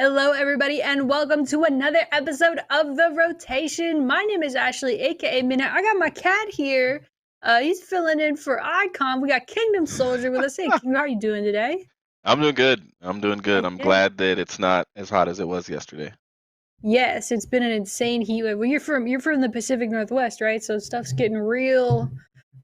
Hello, everybody, and welcome to another episode of The Rotation. My name is Ashley, aka MiDNiTE. I got my cat here. He's filling in for Icon. We got Kingdom Soldier with us. Hey, King, how are you doing today? I'm doing good. I'm Yeah. glad that it's not as hot as it was yesterday. Yes, it's been an insane heat wave. Well, you're from the Pacific Northwest, right? So stuff's getting real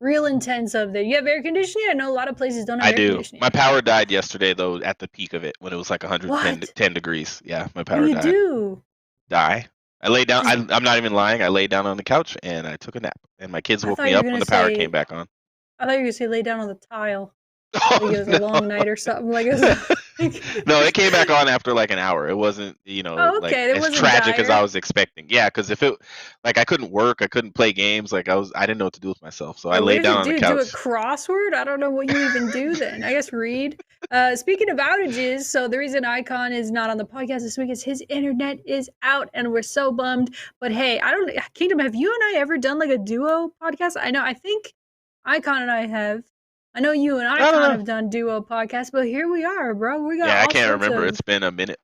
intense up there. You have air conditioning? I know a lot of places don't have I air do. My conditioning. power died yesterday though at the peak of it when it was like 110 What? 10 degrees. Yeah, my What do power you died. do? Die. I laid down. Just I'm not even lying. I laid down on the couch and I took a nap. And my kids I woke thought me you were up gonna when the power came say back on. I thought you were gonna say lay down on the tile. Like Oh it was a no. long night or something. Like it was like No, it came back on after like an hour. It wasn't, Oh, like okay. It as wasn't tragic as I dire. was expecting. Yeah, because if it, like, I couldn't work, I couldn't play games, like I didn't know what to do with myself, so I What laid did you down on the do? Do a couch. crossword? I don't know what you even do then. I guess read. Speaking of outages, so the reason Icon is not on the podcast this week is his internet is out and we're so bummed. But hey, I don't Kingdom, have you and I ever done like a duo podcast? I think Icon and I have. I know you and I don't Icon know. have done duo podcasts, but here we are, bro. We got Yeah, I all can't sorts remember. of It's been a minute.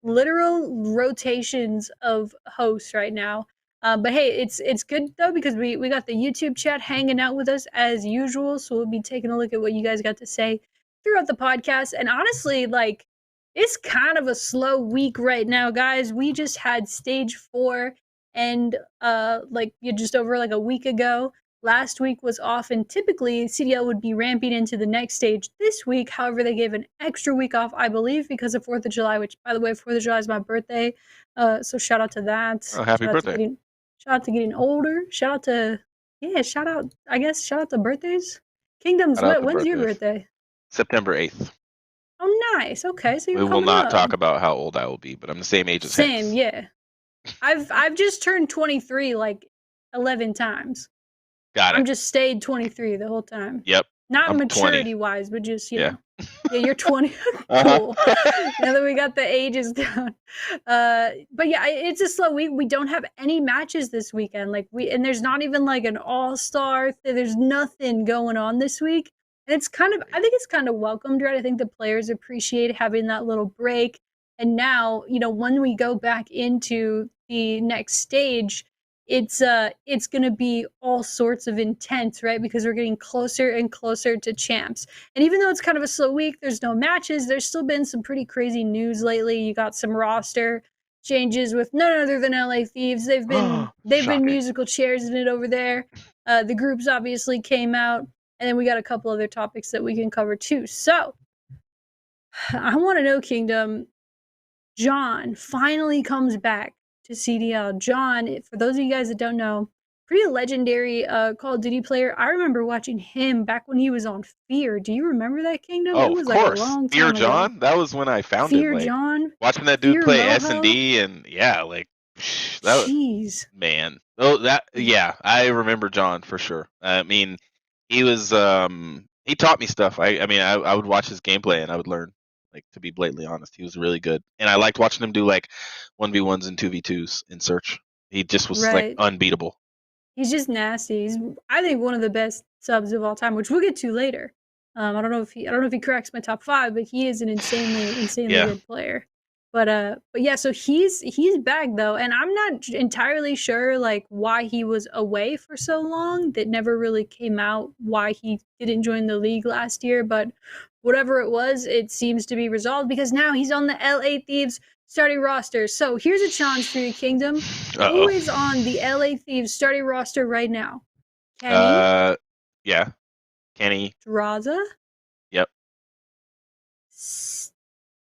literal rotations of hosts right now. But hey, it's good though because we got the YouTube chat hanging out with us as usual. So we'll be taking a look at what you guys got to say throughout the podcast. And honestly, like it's kind of a slow week right now, guys. We just had stage 4 and like just over like a week ago. Last week was off, and typically CDL would be ramping into the next stage this week. However, they gave an extra week off, I believe, because of 4th of July, which, by the way, 4th of July is my birthday. So shout out to that. Oh, happy birthday. Shout out to getting older. Shout out, I guess, shout out to birthdays. Kingdoms, Shout out the when's your birthdays. birthday? September 8th. Oh, nice. Okay, so you're We will coming not up. talk about how old I will be, but I'm the same age as Same, Hex. yeah. I've just turned 23 like 11 times. Got I'm it. just stayed 23 the whole time. Yep. Not I'm 20. maturity wise, but just, Yeah. Yeah, you're 20. Uh-huh. Cool. Now that we got the ages down. But yeah, it's a slow week. We don't have any matches this weekend. And there's not even like an all-star. There's nothing going on this week. And I think it's kind of welcomed, right? I think the players appreciate having that little break. And now, when we go back into the next stage, it's going to be all sorts of intense, right? Because we're getting closer and closer to champs. And even though it's kind of a slow week, there's no matches, there's still been some pretty crazy news lately. You got some roster changes with none other than LA Thieves. They've been Shocker. musical chairs in it over there. The groups obviously came out, and then we got a couple other topics that we can cover too. So I want to know, Kingdom, John finally comes back to CDL. John, for those of you guys that don't know, pretty legendary Call of Duty player. I remember watching him back when he was on Fear. Do you remember that, Kingdom? It Oh, of was like a course. long Fear time ago. John? That was when I found him. Fear Like, John, watching that dude Fear play Moho. S&D and yeah, like, that was, Jeez. man. Oh, yeah, I remember John for sure. I mean, he was, he taught me stuff. I would watch his gameplay and I would learn. Like, to be blatantly honest, he was really good, and I liked watching him do like 1v1s and 2v2s in search. He just was like Right. unbeatable. He's just nasty. He's, I think, one of the best subs of all time, which we'll get to later. I don't know if he cracks my top 5, but he is an insanely Yeah. good player. But yeah, so he's back though, and I'm not entirely sure like why he was away for so long. That never really came out why he didn't join the league last year, but whatever it was, it seems to be resolved because now he's on the LA Thieves starting roster. So here's a challenge for you, Kingdom. Who is on the LA Thieves starting roster right now? Kenny? Yeah. Kenny. Draza? Yep.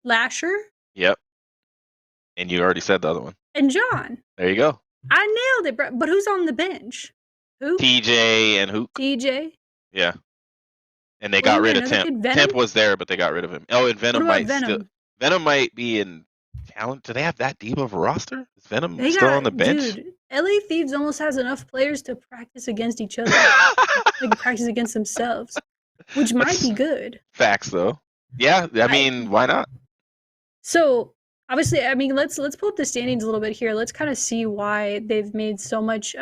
Lasher? Yep. And you already said the other one. And John. There you go. I nailed it, bro. But who's on the bench? Who? TJ and Huke. TJ? Yeah. And they got rid of Temp. Temp was there, but they got rid of him. Oh, and Venom might still. Venom might be in talent. Do they have that deep of a roster? Is Venom still on the bench? Dude, LA Thieves almost has enough players to practice against each other. Like practice against themselves. Which might be good. Facts though. Yeah, I mean, why not? So Obviously, I mean, let's pull up the standings a little bit here. Let's kind of see why they've made so much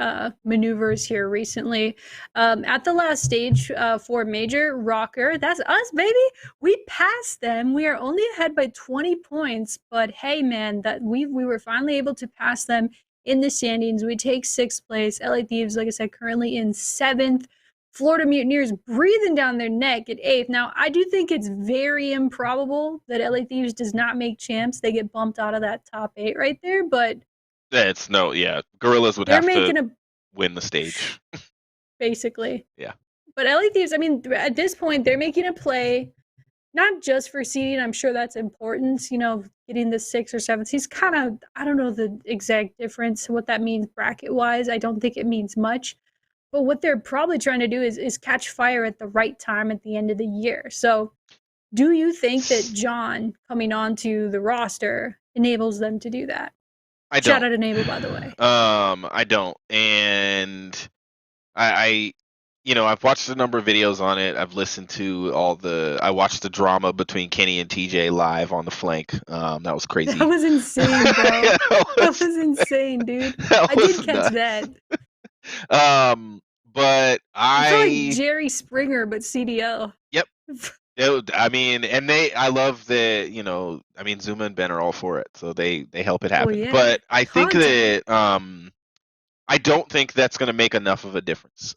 maneuvers here recently. At the last stage for Major ROKKR, that's us, baby. We passed them. We are only ahead by 20 points, but hey, man, that we were finally able to pass them in the standings. We take sixth place. LA Thieves, like I said, currently in seventh. Florida Mutineers breathing down their neck at eighth. Now, I do think it's very improbable that LA Thieves does not make champs. They get bumped out of that top eight right there, but It's no, yeah. Gorillas would they're have to making a win the stage. basically. Yeah. But LA Thieves, I mean, at this point, they're making a play, not just for seeding. I'm sure that's important. You know, getting the sixth or seventh. He's kind of, I don't know the exact difference, what that means bracket wise. I don't think it means much. But what they're probably trying to do is catch fire at the right time at the end of the year. So, do you think that John coming onto the roster enables them to do that? I Shout don't. out enable, by the way. I don't. And I I've watched a number of videos on it. I've listened to I watched the drama between Kenny and TJ live on the flank. That was crazy. That was insane, bro. Yeah, That was insane, dude. that I was did catch that. But You feel like Jerry Springer, but CDL. Yep. I mean, and I love that, I mean, Zuma and Ben are all for it, so they help it happen. yeah. But I think Content. that I don't think that's going to make enough of a difference.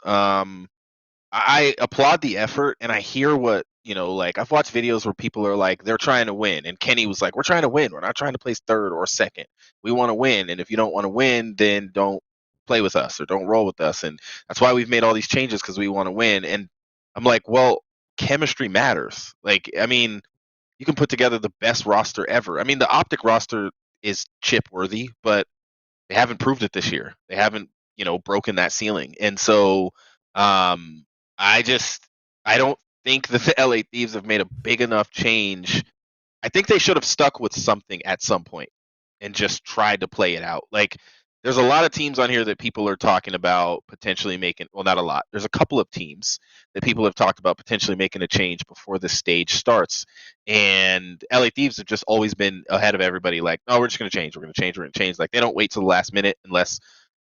I applaud the effort, and I hear what, like I've watched videos where people are like, they're trying to win, and Kenny was like, we're trying to win. We're not trying to place third or second. We want to win, and if you don't want to win, then don't play with us or don't roll with us. And that's why we've made all these changes, because we want to win. And I'm like, well, chemistry matters. Like, I mean, you can put together the best roster ever. I mean, the Optic roster is chip worthy, but they haven't proved it this year. They haven't, broken that ceiling. And so I don't think that the LA Thieves have made a big enough change. I think they should have stuck with something at some point and just tried to play it out. Like, there's a lot of teams on here that people are talking about potentially making, well, not a lot. There's a couple of teams that people have talked about potentially making a change before the stage starts. And LA Thieves have just always been ahead of everybody. Like, no, we're just going to change. We're going to change. We're going to change. Like, they don't wait till the last minute unless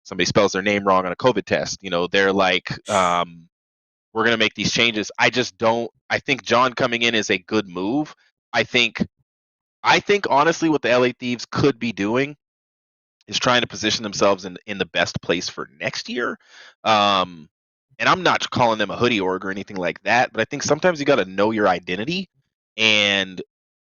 somebody spells their name wrong on a COVID test. They're like, we're going to make these changes. I just don't. I think John coming in is a good move. I think honestly what the LA Thieves could be doing is trying to position themselves in the best place for next year. And I'm not calling them a hoodie org or anything like that, but I think sometimes you got to know your identity. And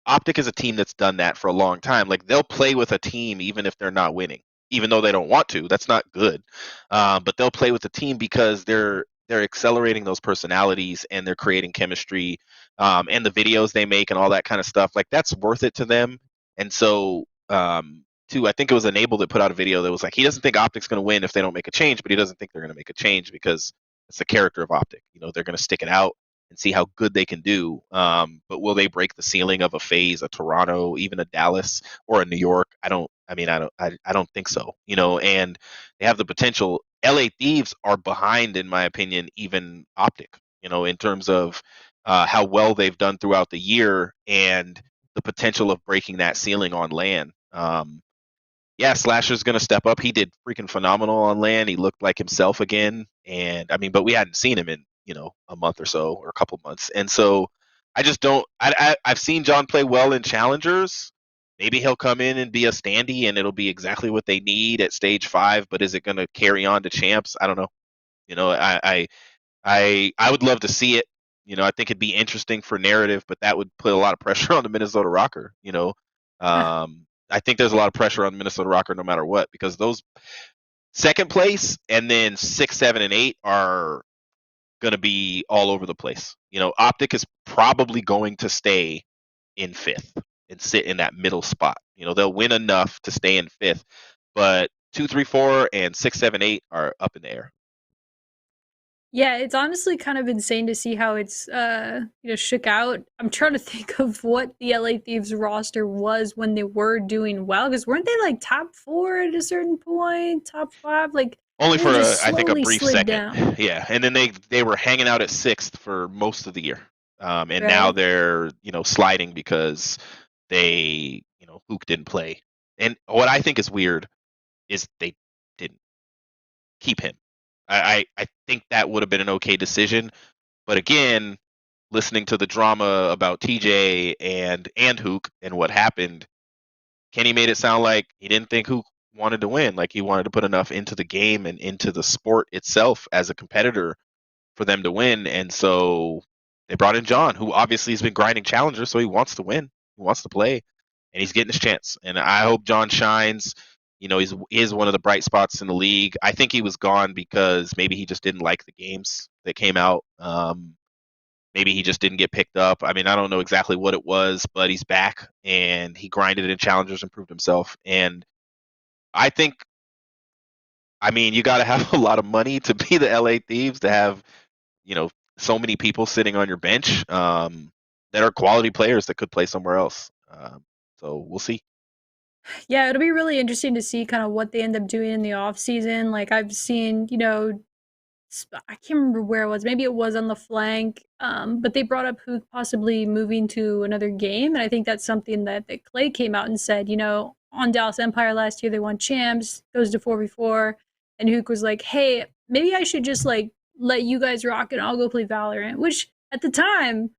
Optic is a team that's done that for a long time. Like, they'll play with a team even if they're not winning, even though they don't want to. That's not good. But they'll play with the team because they're accelerating those personalities and they're creating chemistry, and the videos they make and all that kind of stuff. Like, that's worth it to them. And so, I think it was Enable that put out a video that was like, he doesn't think Optic's going to win if they don't make a change, but he doesn't think they're going to make a change because it's the character of Optic. They're going to stick it out and see how good they can do. But will they break the ceiling of a FaZe, a Toronto, even a Dallas or a New York? I don't think so. And they have the potential. LA Thieves are behind, in my opinion, even Optic, in terms of how well they've done throughout the year and the potential of breaking that ceiling on LAN. Yeah, Slasher's going to step up. He did freaking phenomenal on LAN. He looked like himself again. And I mean, but we hadn't seen him in, a month or so or a couple months. And so I just don't, I've seen John play well in challengers. Maybe he'll come in and be a standee and it'll be exactly what they need at stage 5. But is it going to carry on to champs? I don't know. I would love to see it. I think it'd be interesting for narrative, but that would put a lot of pressure on the Minnesota ROKKR. I think there's a lot of pressure on the Minnesota ROKKR no matter what, because those second place and then 6, 7, and 8 are going to be all over the place. Optic is probably going to stay in 5th and sit in that middle spot. They'll win enough to stay in 5th, but 2, 3, 4, and 6, 7, 8 are up in the air. Yeah, it's honestly kind of insane to see how it's shook out. I'm trying to think of what the LA Thieves roster was when they were doing well, because weren't they like top 4 at a certain point, top 5? Like, only for I think a slowly brief slid second. down. Yeah, and then they were hanging out at 6th for most of the year, and Right. now they're sliding because they Huke didn't play. And what I think is weird is they didn't keep him. I think that would have been an okay decision. But again, listening to the drama about TJ and Huke and what happened, Kenny made it sound like he didn't think Huke wanted to win. Like he wanted to put enough into the game and into the sport itself as a competitor for them to win. And so they brought in John, who obviously has been grinding challengers, so he wants to win. He wants to play, and he's getting his chance. And I hope John shines. He is one of the bright spots in the league. I think he was gone because maybe he just didn't like the games that came out. Maybe he just didn't get picked up. I mean, I don't know exactly what it was, but he's back and he grinded in challengers and proved himself. And I think, I mean, you got to have a lot of money to be the LA Thieves, to have, so many people sitting on your bench that are quality players that could play somewhere else. So we'll see. Yeah, it'll be really interesting to see kind of what they end up doing in the off season. Like I've seen, I can't remember where it was. Maybe it was on the flank, but they brought up Huke possibly moving to another game, and I think that's something that Clay came out and said. On Dallas Empire last year, they won champs, goes to 4v4, and Huke was like, "Hey, maybe I should just like let you guys rock and I'll go play Valorant," which at the time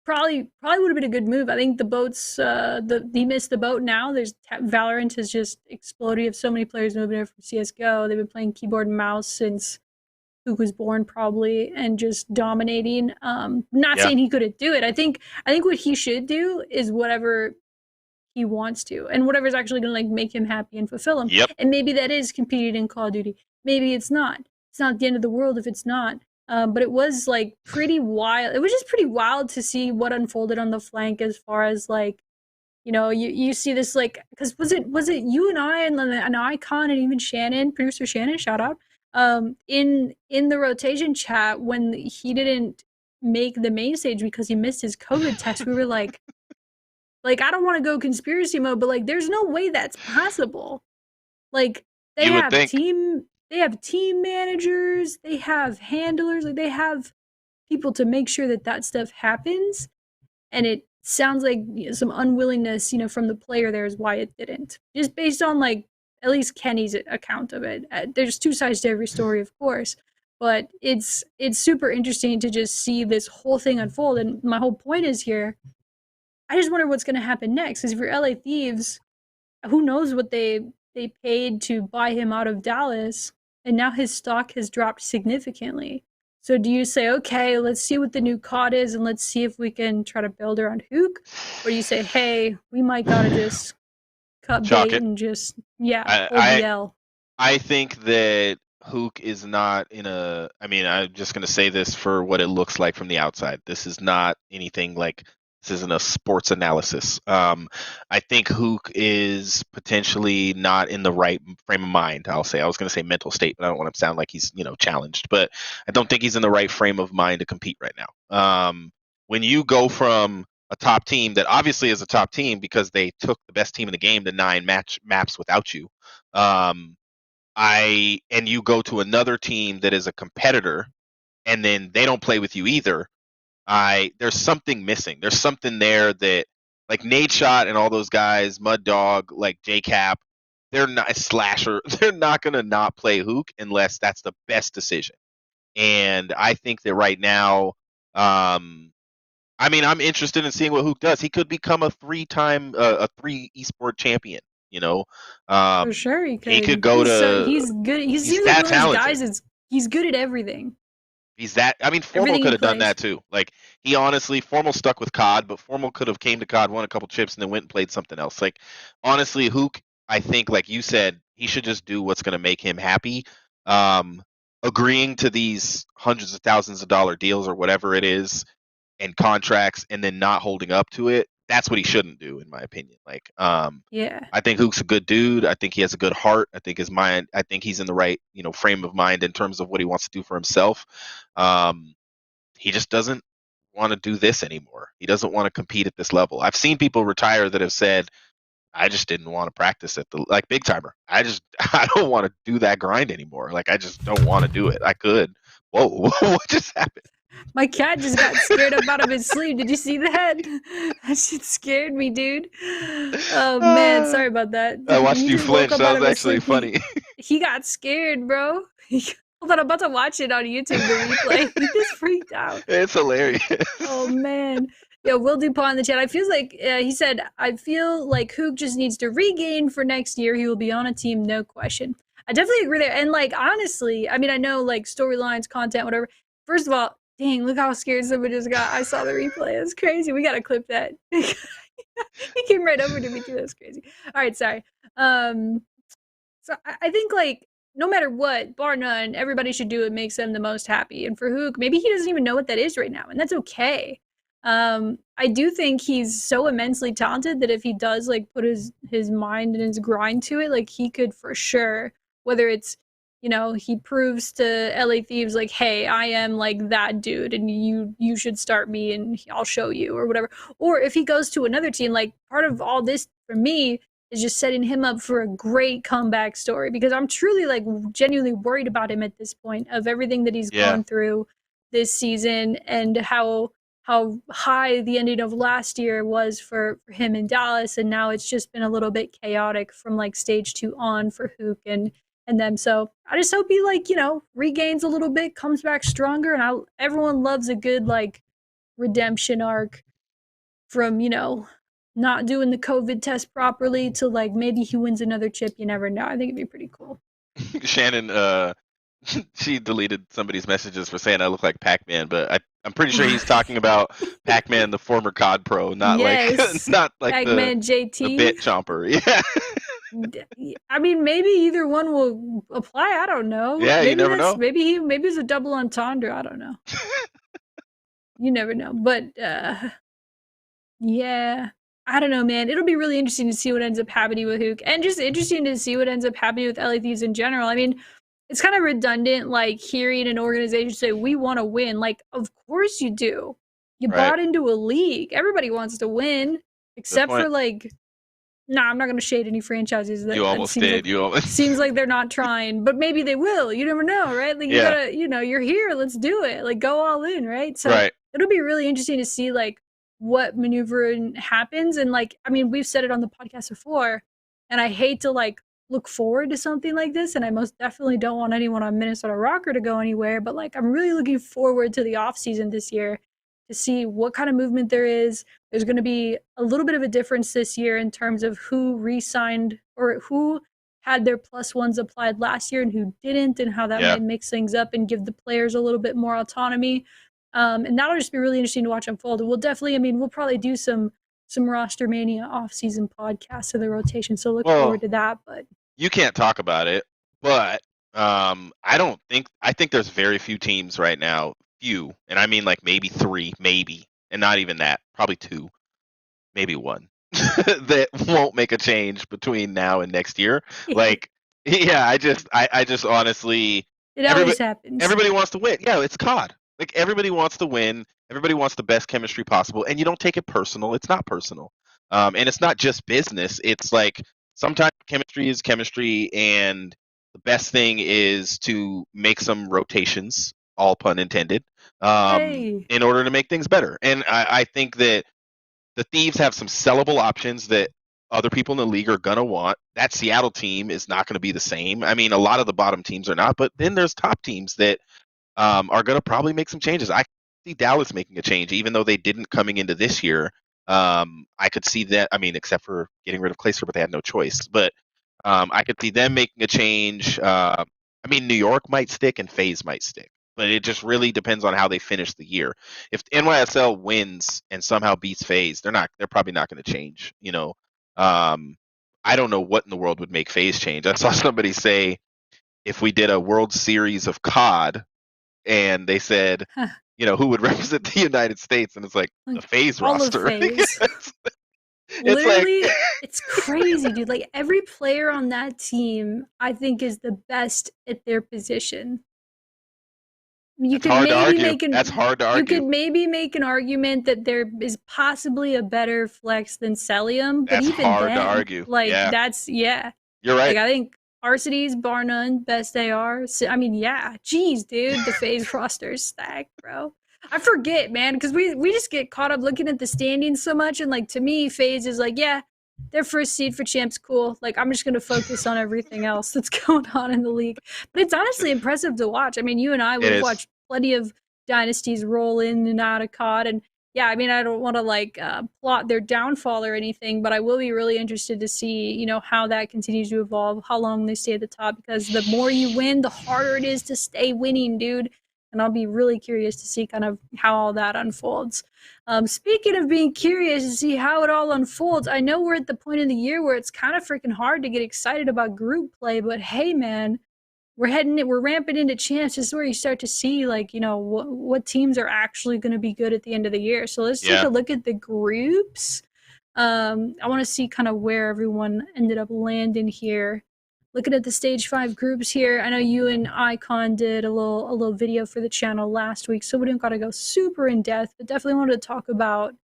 probably would have been a good move. I think the boats, he missed the boat now. Valorant has just exploded. You have so many players moving over from CS:GO. They've been playing keyboard and mouse since who was born probably and just dominating. Not Yeah. saying he couldn't do it. I think what he should do is whatever he wants to and whatever's actually going to like make him happy and fulfill him. Yep. And maybe that is competing in Call of Duty. Maybe it's not. It's not the end of the world if it's not. But it was like pretty wild. It was just pretty wild to see what unfolded on the flank as far as like you see this like because was it you and I and an Icon and even Shannon, producer Shannon, shout out, in the rotation chat when he didn't make the main stage because he missed his COVID test. We were like I don't want to go conspiracy mode, but like there's no way that's possible. Like they You would have think. team managers, they have handlers, like they have people to make sure that stuff happens, and it sounds like some unwillingness, from the player there is why it didn't. Just based on like at least Kenny's account of it. There's two sides to every story, of course, but it's super interesting to just see this whole thing unfold. And my whole point is here. I just wonder what's going to happen next. Because if you're LA Thieves, who knows what they paid to buy him out of Dallas, and now his stock has dropped significantly. So do you say, okay, let's see what the new COD is, and let's see if we can try to build around Huke, or do you say, hey, we might gotta just cut Chalk bait it. and just I, hold the I L? I think that Huke is not in a. I mean, I'm just going to say this for what it looks like from the outside. This is not anything like. This isn't a sports analysis. I think Huke is potentially not in the right frame of mind. I'll say. I was going to say mental state, but I don't want to sound like he's challenged. But I don't think he's in the right frame of mind to compete right now. When you go from a top team that obviously is a top team because they took the best team in the game to 9 maps without you. And you go to another team that is a competitor and then they don't play with you either. There's something missing. There's something there that like Nate Shot and all those guys, Mud Dog, like JCap, they're not Slasher, they're not gonna not play Huke unless that's the best decision. And I think that right now, I mean, I'm interested in seeing what Huke does. He could become a 3-time a 3 esport champion, you know. For sure, he He could could. go He's to good. He he's seems like that one of those talented. guys he's good at everything. He's that. I mean, Formal Everything could he have done plays. that too. Like he honestly, Formal stuck with COD, but Formal could have came to COD, won a couple chips, and then went and played something else. Like honestly, Huke, I think, like you said, he should just do what's going to make him happy. Um, Agreeing to these hundreds of thousands of dollar deals or whatever it is, and contracts, and then not holding up to it. That's what he shouldn't do, in my opinion. Like, Yeah. I think Huke's a good dude. I think he has a good heart. I think his mind. I think he's in the right, frame of mind in terms of what he wants to do for himself. Um, he just doesn't want to do this anymore. He doesn't want to compete at this level. I've seen people retire that have said, "I just didn't want to practice at the like big timer. I don't want to do that grind anymore. Like, I just don't want to do it. I could. Whoa, what just happened?" My cat just got scared up out of his sleep. Did you see that? That shit scared me, dude. Oh man, sorry about that. I watched He you just woke flinch. up That out was of his actually sleep. funny. He got scared, bro. Hold on, I'm about to watch it on YouTube, the replay. He just freaked out. It's hilarious. Oh man. Yeah, Will DuPont in the chat. I feel like he said, I feel like Huke just needs to regain for next year. He will be on a team, no question. I definitely agree there. And like honestly, I mean, I know like storylines, content, whatever. First of all, dang, look how scared somebody just got. I saw the replay. It's crazy. We gotta clip that. He came right over to me too. That's crazy. All right, sorry. So I think like no matter what, bar none, everybody should do what makes them the most happy. And for Huke, maybe he doesn't even know what that is right now, and that's okay. I do think he's so immensely talented that if he does like put his mind and his grind to it, like he could for sure. Whether it's he proves to LA Thieves like, hey, I am like that dude, and you should start me, and I'll show you or whatever. Or if he goes to another team, like part of all this for me is just setting him up for a great comeback story because I'm truly like genuinely worried about him at this point of everything that he's gone through this season and how high the ending of last year was for him in Dallas, and now it's just been a little bit chaotic from like stage 2 on for Huke and them. So I just hope he like regains a little bit, comes back stronger, and everyone loves a good like redemption arc from not doing the COVID test properly to like maybe he wins another chip. You never know. I think it'd be pretty cool. Shannon, she deleted somebody's messages for saying I look like Pac-Man, but I'm pretty sure he's talking about Pac-Man, the former COD pro, not yes. like not like Pac-Man JT. the bit chomper. Yeah. I mean, maybe either one will apply. I don't know. Yeah, maybe you never know. Maybe it's a double entendre. I don't know. You never know. But yeah. I don't know, man. It'll be really interesting to see what ends up happening with Huke, and just interesting to see what ends up happening with LA Thieves in general. I mean, it's kind of redundant, like hearing an organization say, "We want to win." Like, of course you do. You bought into a league. Everybody wants to win, except for like. Nah, I'm not going to shade any franchises. You almost did. You almost seems like they're not trying, but maybe they will. You never know, right? Like you gotta, you're here. Let's do it. Like go all in, right? So it'll be really interesting to see like what maneuvering happens. And like, I mean, we've said it on the podcast before, and I hate to like look forward to something like this, and I most definitely don't want anyone on Minnesota ROKKR to go anywhere. But like, I'm really looking forward to the off season this year to see what kind of movement there is. There's going to be a little bit of a difference this year in terms of who re-signed or who had their +1s applied last year and who didn't, and how that might mix things up and give the players a little bit more autonomy. And that'll just be really interesting to watch unfold. And we'll definitely, I mean, we'll probably do some roster mania off-season podcasts of the rotation. So look forward to that. But you can't talk about it, but I think there's very few teams right now. Few, and I mean like maybe 3, maybe, and not even that, probably 2, maybe 1 that won't make a change between now and next year. Like, yeah, I just honestly, it always happens. Everybody wants to win. Yeah, it's COD. Like everybody wants to win. Everybody wants the best chemistry possible, and you don't take it personal. It's not personal, and it's not just business. It's like sometimes chemistry is chemistry, and the best thing is to make some rotations, all pun intended, in order to make things better. And I think that the Thieves have some sellable options that other people in the league are going to want. That Seattle team is not going to be the same. I mean, a lot of the bottom teams are not, but then there's top teams that are going to probably make some changes. I see Dallas making a change, even though they didn't coming into this year. I could see that, I mean, except for getting rid of Placer, but they had no choice. But I could see them making a change. I mean, New York might stick and FaZe might stick, but it just really depends on how they finish the year. If NYSL wins and somehow beats FaZe, they're probably not going to change. I don't know what in the world would make FaZe change. I saw somebody say if we did a World Series of COD, and they said, who would represent the United States, and it's like the FaZe roster. Literally, it's crazy, dude. Like every player on that team, I think, is the best at their position. That's hard to argue. You could maybe make an argument that there is possibly a better flex than Celium, but even hard then, to argue. Like You're right. Like I think Arcity's bar none best AR. So, I mean, yeah, geez, dude, the FaZe roster is stacked, bro. I forget, man, because we just get caught up looking at the standings so much, and like to me, FaZe is like, yeah, their first seed for champs, cool. Like I'm just gonna focus on everything else that's going on in the league. But it's honestly impressive to watch. I mean, you and I, It we've is. watched plenty of dynasties roll in and out of COD, and yeah, I mean, I don't want to like plot their downfall or anything, but I will be really interested to see, you know, how that continues to evolve, how long they stay at the top, because the more you win, the harder it is to stay winning, dude. And I'll be really curious to see kind of how all that unfolds. Speaking of being curious to see how it all unfolds, I know we're at the point in the year where it's kind of freaking hard to get excited about group play, but hey, man, we're ramping into champs. This is where you start to see, like, you know, what teams are actually going to be good at the end of the year. So let's take a look at the groups. I want to see kind of where everyone ended up landing here. Looking at the stage 5 groups here, I know you and Icon did a little video for the channel last week, so we didn't gotta go super in depth, but definitely wanted to talk about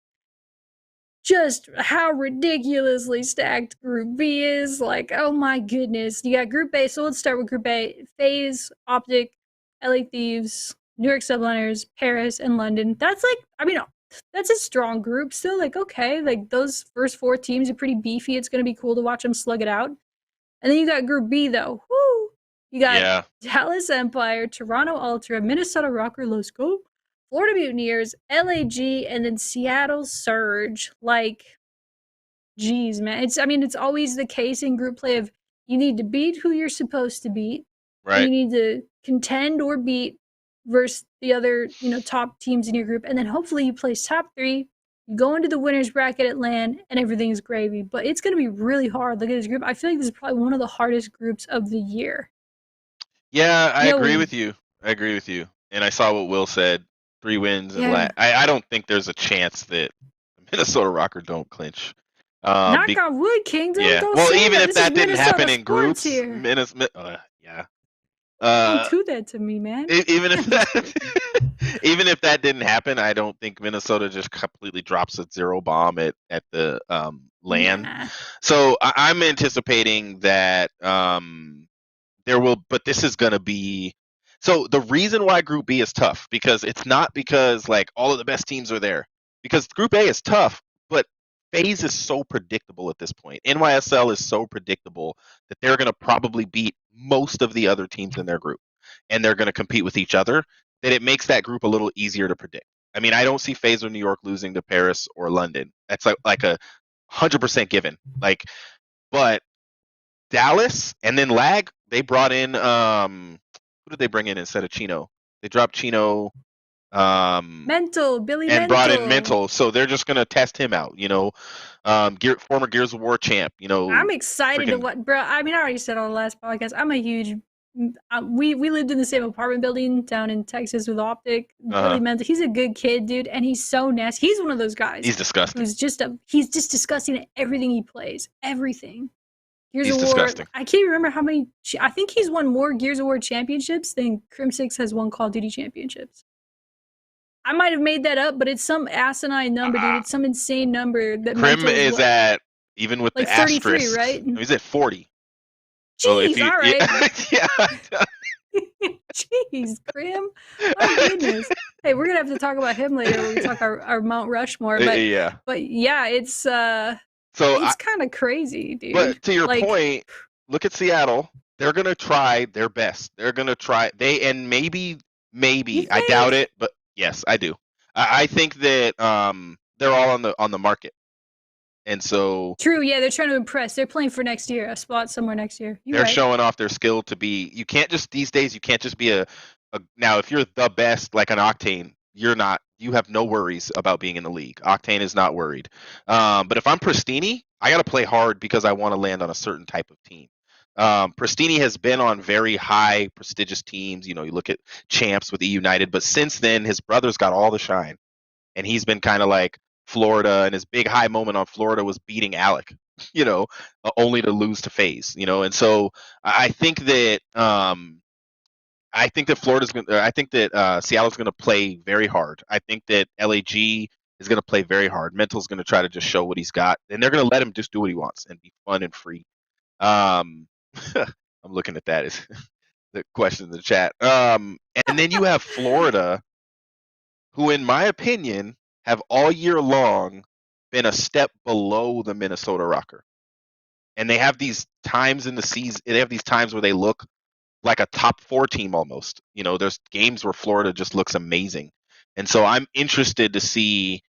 just how ridiculously stacked Group B is. Like, oh my goodness. You got Group A, so let's start with Group A. FaZe, Optic, LA Thieves, New York Subliners, Paris, and London. That's like, I mean, that's a strong group still. Like, okay, like those first 4 teams are pretty beefy. It's going to be cool to watch them slug it out. And then you got Group B, though. Woo! You got Dallas Empire, Toronto Ultra, Minnesota ROKKR, Let's Go, Florida Mutineers, LAG, and then Seattle Surge. Like, geez, man. It's always the case in group play of you need to beat who you're supposed to beat. Right. And you need to contend or beat versus the other, you know, top teams in your group. And then hopefully you place top 3. You go into the winner's bracket at LAN, and everything's gravy. But it's going to be really hard. Look at this group. I feel like this is probably one of the hardest groups of the year. Yeah, I agree with you. And I saw what Will said. 3 wins and I don't think there's a chance that Minnesota ROKKR don't clinch. Knock on wood, Kingdom. Yeah. Don't well, say even that. if that didn't happen in groups, here. yeah. Don't do that to me, man. Even if that didn't happen, I don't think Minnesota just completely drops a 0 bomb at the LAN. Nah. So I'm anticipating that there will, but this is going to be. So the reason why Group B is tough, because it's not because like all of the best teams are there, because Group A is tough, but FaZe is so predictable at this point. NYSL is so predictable that they're going to probably beat most of the other teams in their group, and they're going to compete with each other, that it makes that group a little easier to predict. I mean, I don't see FaZe or New York losing to Paris or London. That's like a 100% given. Like, but Dallas and then Lag, they brought in who did they bring in instead of Chino? They dropped Chino Mental, Billy and Mental. brought in Mental, so they're just gonna test him out, you know. Former Gears of War champ, you know. I'm excited to what, bro. I mean, I already said on the last podcast, I'm a huge. We lived in the same apartment building down in Texas with Optic. Billy Mental, he's a good kid, dude, and he's so nasty. He's one of those guys. He's disgusting. He's just disgusting at everything he plays. Everything. Gears of War. Disgusting. I can't remember how many. I think he's won more Gears of War championships than Crim6 has won Call of Duty championships. I might have made that up, but it's some asinine number, dude. It's some insane number. That Crim is at, even with like the asterisk, 33, right? He's at 40. Jeez, so if you, all right. Yeah. Jeez, Crim. My goodness. Hey, we're gonna have to talk about him later when we talk our Mount Rushmore. But yeah, it's so it's kind of crazy, dude. But to your point, look at Seattle. They're gonna try their best. They're gonna try. Maybe I doubt it, but yes, I do. I think that they're all on the market, and so true. Yeah, they're trying to impress. They're playing for next year, a spot somewhere next year. They're showing off their skill to be. You can't just these days. You can't just be a now. If you're the best, like an Octane, you're not. You have no worries about being in the league. Octane is not worried. But if I'm Pristini, I got to play hard because I want to land on a certain type of team. Pristini has been on very high prestigious teams. You know, you look at champs with MiDNiTE, but since then his brother's got all the shine, and he's been kind of like Florida. And his big high moment on Florida was beating Alec, you know, only to lose to FaZe, you know. And so I think that Seattle's going to play very hard. I think that LAG is going to play very hard. Mental's going to try to just show what he's got, and they're going to let him just do what he wants and be fun and free. I'm looking at that as the question in the chat. And then you have Florida, who, in my opinion, have all year long been a step below the Minnesota ROKKR. And they have these times in the season, they have these times where they look like a top 4 team almost. You know, there's games where Florida just looks amazing. And so I'm interested to see.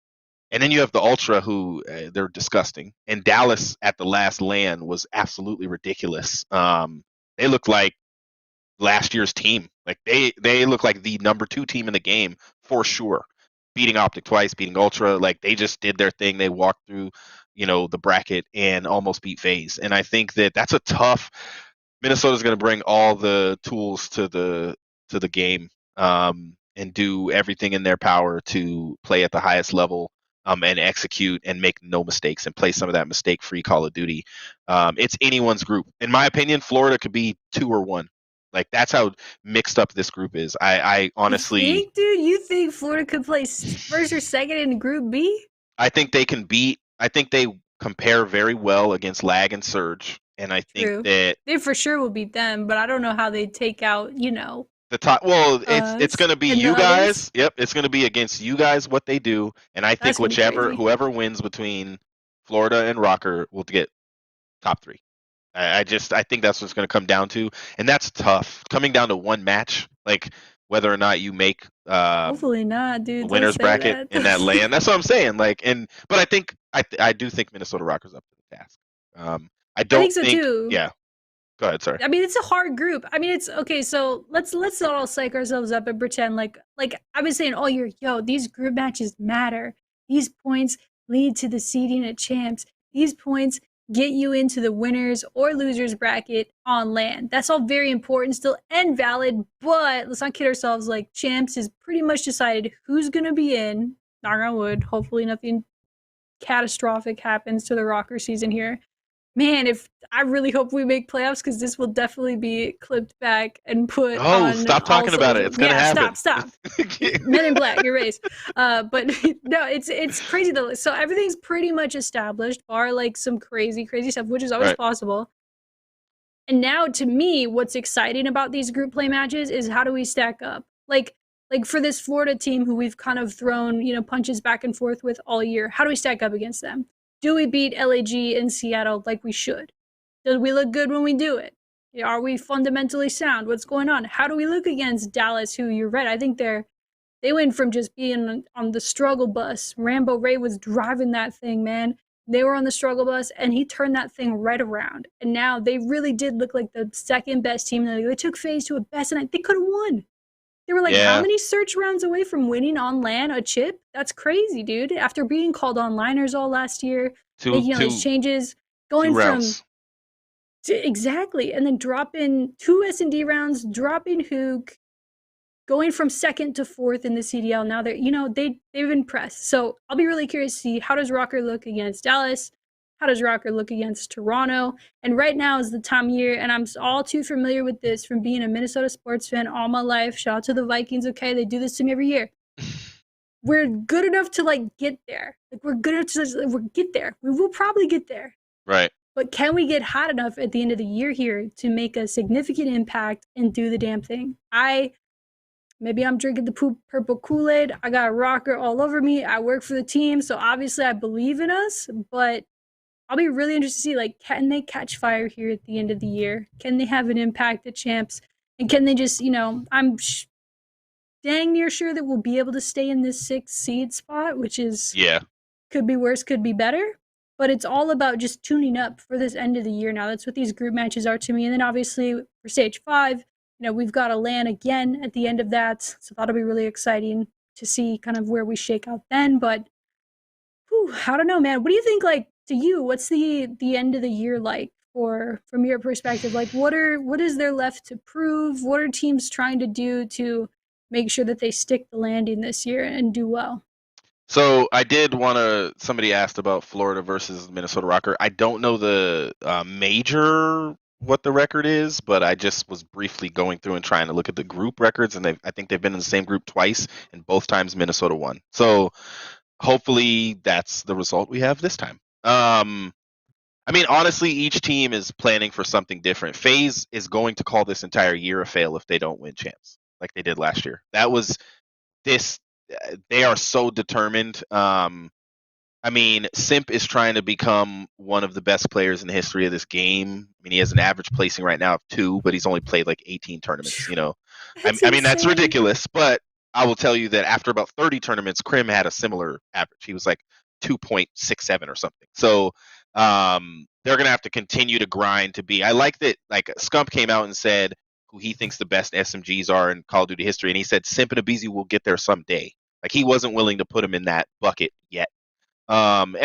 And then you have the Ultra, who they're disgusting. And Dallas at the last LAN was absolutely ridiculous. They look like last year's team. Like they look like the number 2 team in the game for sure. Beating Optic twice, beating Ultra, like they just did their thing. They walked through, the bracket and almost beat FaZe. And I think that that's a tough. Minnesota's going to bring all the tools to the game, and do everything in their power to play at the highest level, and execute and make no mistakes and play some of that mistake-free Call of Duty. It's anyone's group. In my opinion, Florida could be 2 or 1. Like that's how mixed up this group is. I honestly, you think Florida could play first or second in Group B? I think they can beat. I think they compare very well against Lag and Surge, and I think True. that They for sure will beat them, but I don't know how they take out, the top. Well, it's us going to be and the you guys. others. Yep, it's going to be against you guys what they do, and I think That's gonna be crazy. whoever wins between Florida and ROKKR will get top 3. I think that's what's going to come down to, and that's tough. Coming down to one match, like whether or not you make Hopefully not, the dude. Don't winners say bracket that. in that LAN. That's what I'm saying. Like, but I think I do think Minnesota ROKKR's up to the task. I I don't think so think. too. Yeah. Go ahead. Sorry. I mean, it's a hard group. I mean, it's okay. So let's not all psych ourselves up and pretend like I've been saying all year, yo, these group matches matter. These points lead to the seeding at champs. These points get you into the winners or losers bracket on LAN. That's all very important still and valid. But let's not kid ourselves. Like champs is pretty much decided who's gonna be in. Knock on wood. Hopefully nothing catastrophic happens to the ROKKR season here. Man, if I really hope we make playoffs because this will definitely be clipped back and put Oh, on stop all talking about it. social. It's gonna Yeah, happen. stop. Men in Black, erase. But no, it's crazy though. So everything's pretty much established, bar like some crazy stuff, which is always Right. possible. And now, to me, what's exciting about these group play matches is how do we stack up? Like for this Florida team who we've kind of thrown, punches back and forth with all year, how do we stack up against them? Do we beat LAG in Seattle like we should? Do we look good when we do it? Are we fundamentally sound? What's going on? How do we look against Dallas, who you're right, I think they went from just being on the struggle bus. Rambo Ray was driving that thing, man. They were on the struggle bus, and he turned that thing right around. And now they really did look like the second best team. They took FaZe to a best, and they could have won. They were like, how Yeah. many search rounds away from winning on LAN a chip? That's crazy, dude. After being called onliners all last year, Two making all these changes, going from rounds. exactly, and then dropping 2 S&D rounds, dropping Huke, going from second to fourth in the CDL. Now they've impressed. So I'll be really curious to see how does ROKKR look against Dallas. How does ROKKR look against Toronto? And right now is the time of year, and I'm all too familiar with this from being a Minnesota sports fan all my life. Shout out to the Vikings, okay? They do this to me every year. We're good enough to get there. We're good enough to get there. We will probably get there. Right. But can we get hot enough at the end of the year here to make a significant impact and do the damn thing? Maybe I'm drinking the purple Kool-Aid. I got a ROKKR all over me. I work for the team, so obviously I believe in us, but I'll be really interested to see, can they catch fire here at the end of the year? Can they have an impact at champs? And can they just, I'm dang near sure that we'll be able to stay in this 6th seed spot, which is could be worse, could be better. But it's all about just tuning up for this end of the year now. That's what these group matches are to me. And then obviously for stage 5, we've got a LAN again at the end of that. So that'll be really exciting to see kind of where we shake out then. But I don't know, man. What do you think, to you, what's the end of the year like from your perspective? What is there left to prove? What are teams trying to do to make sure that they stick the landing this year and do well? So I did want to. Somebody asked about Florida versus Minnesota ROKKR. I don't know the major what the record is, but I just was briefly going through and trying to look at the group records, and I think they've been in the same group twice, and both times Minnesota won. So hopefully that's the result we have this time. I mean, honestly, each team is planning for something different. FaZe is going to call this entire year a fail if they don't win champs like they did last year. That was this. they are so determined. I mean, Simp is trying to become one of the best players in the history of this game. I mean, he has an average placing right now of 2, but he's only played like 18 tournaments. You know, That's I mean that's insane. ridiculous. But I will tell you that after about 30 tournaments, Krim had a similar average. He was like 2.67 or something. So they're gonna have to continue to grind to be. I like that. Like Scump came out and said who he thinks the best SMGs are in Call of Duty history, and he said Simp and Abizi will get there someday. Like he wasn't willing to put him in that bucket yet. And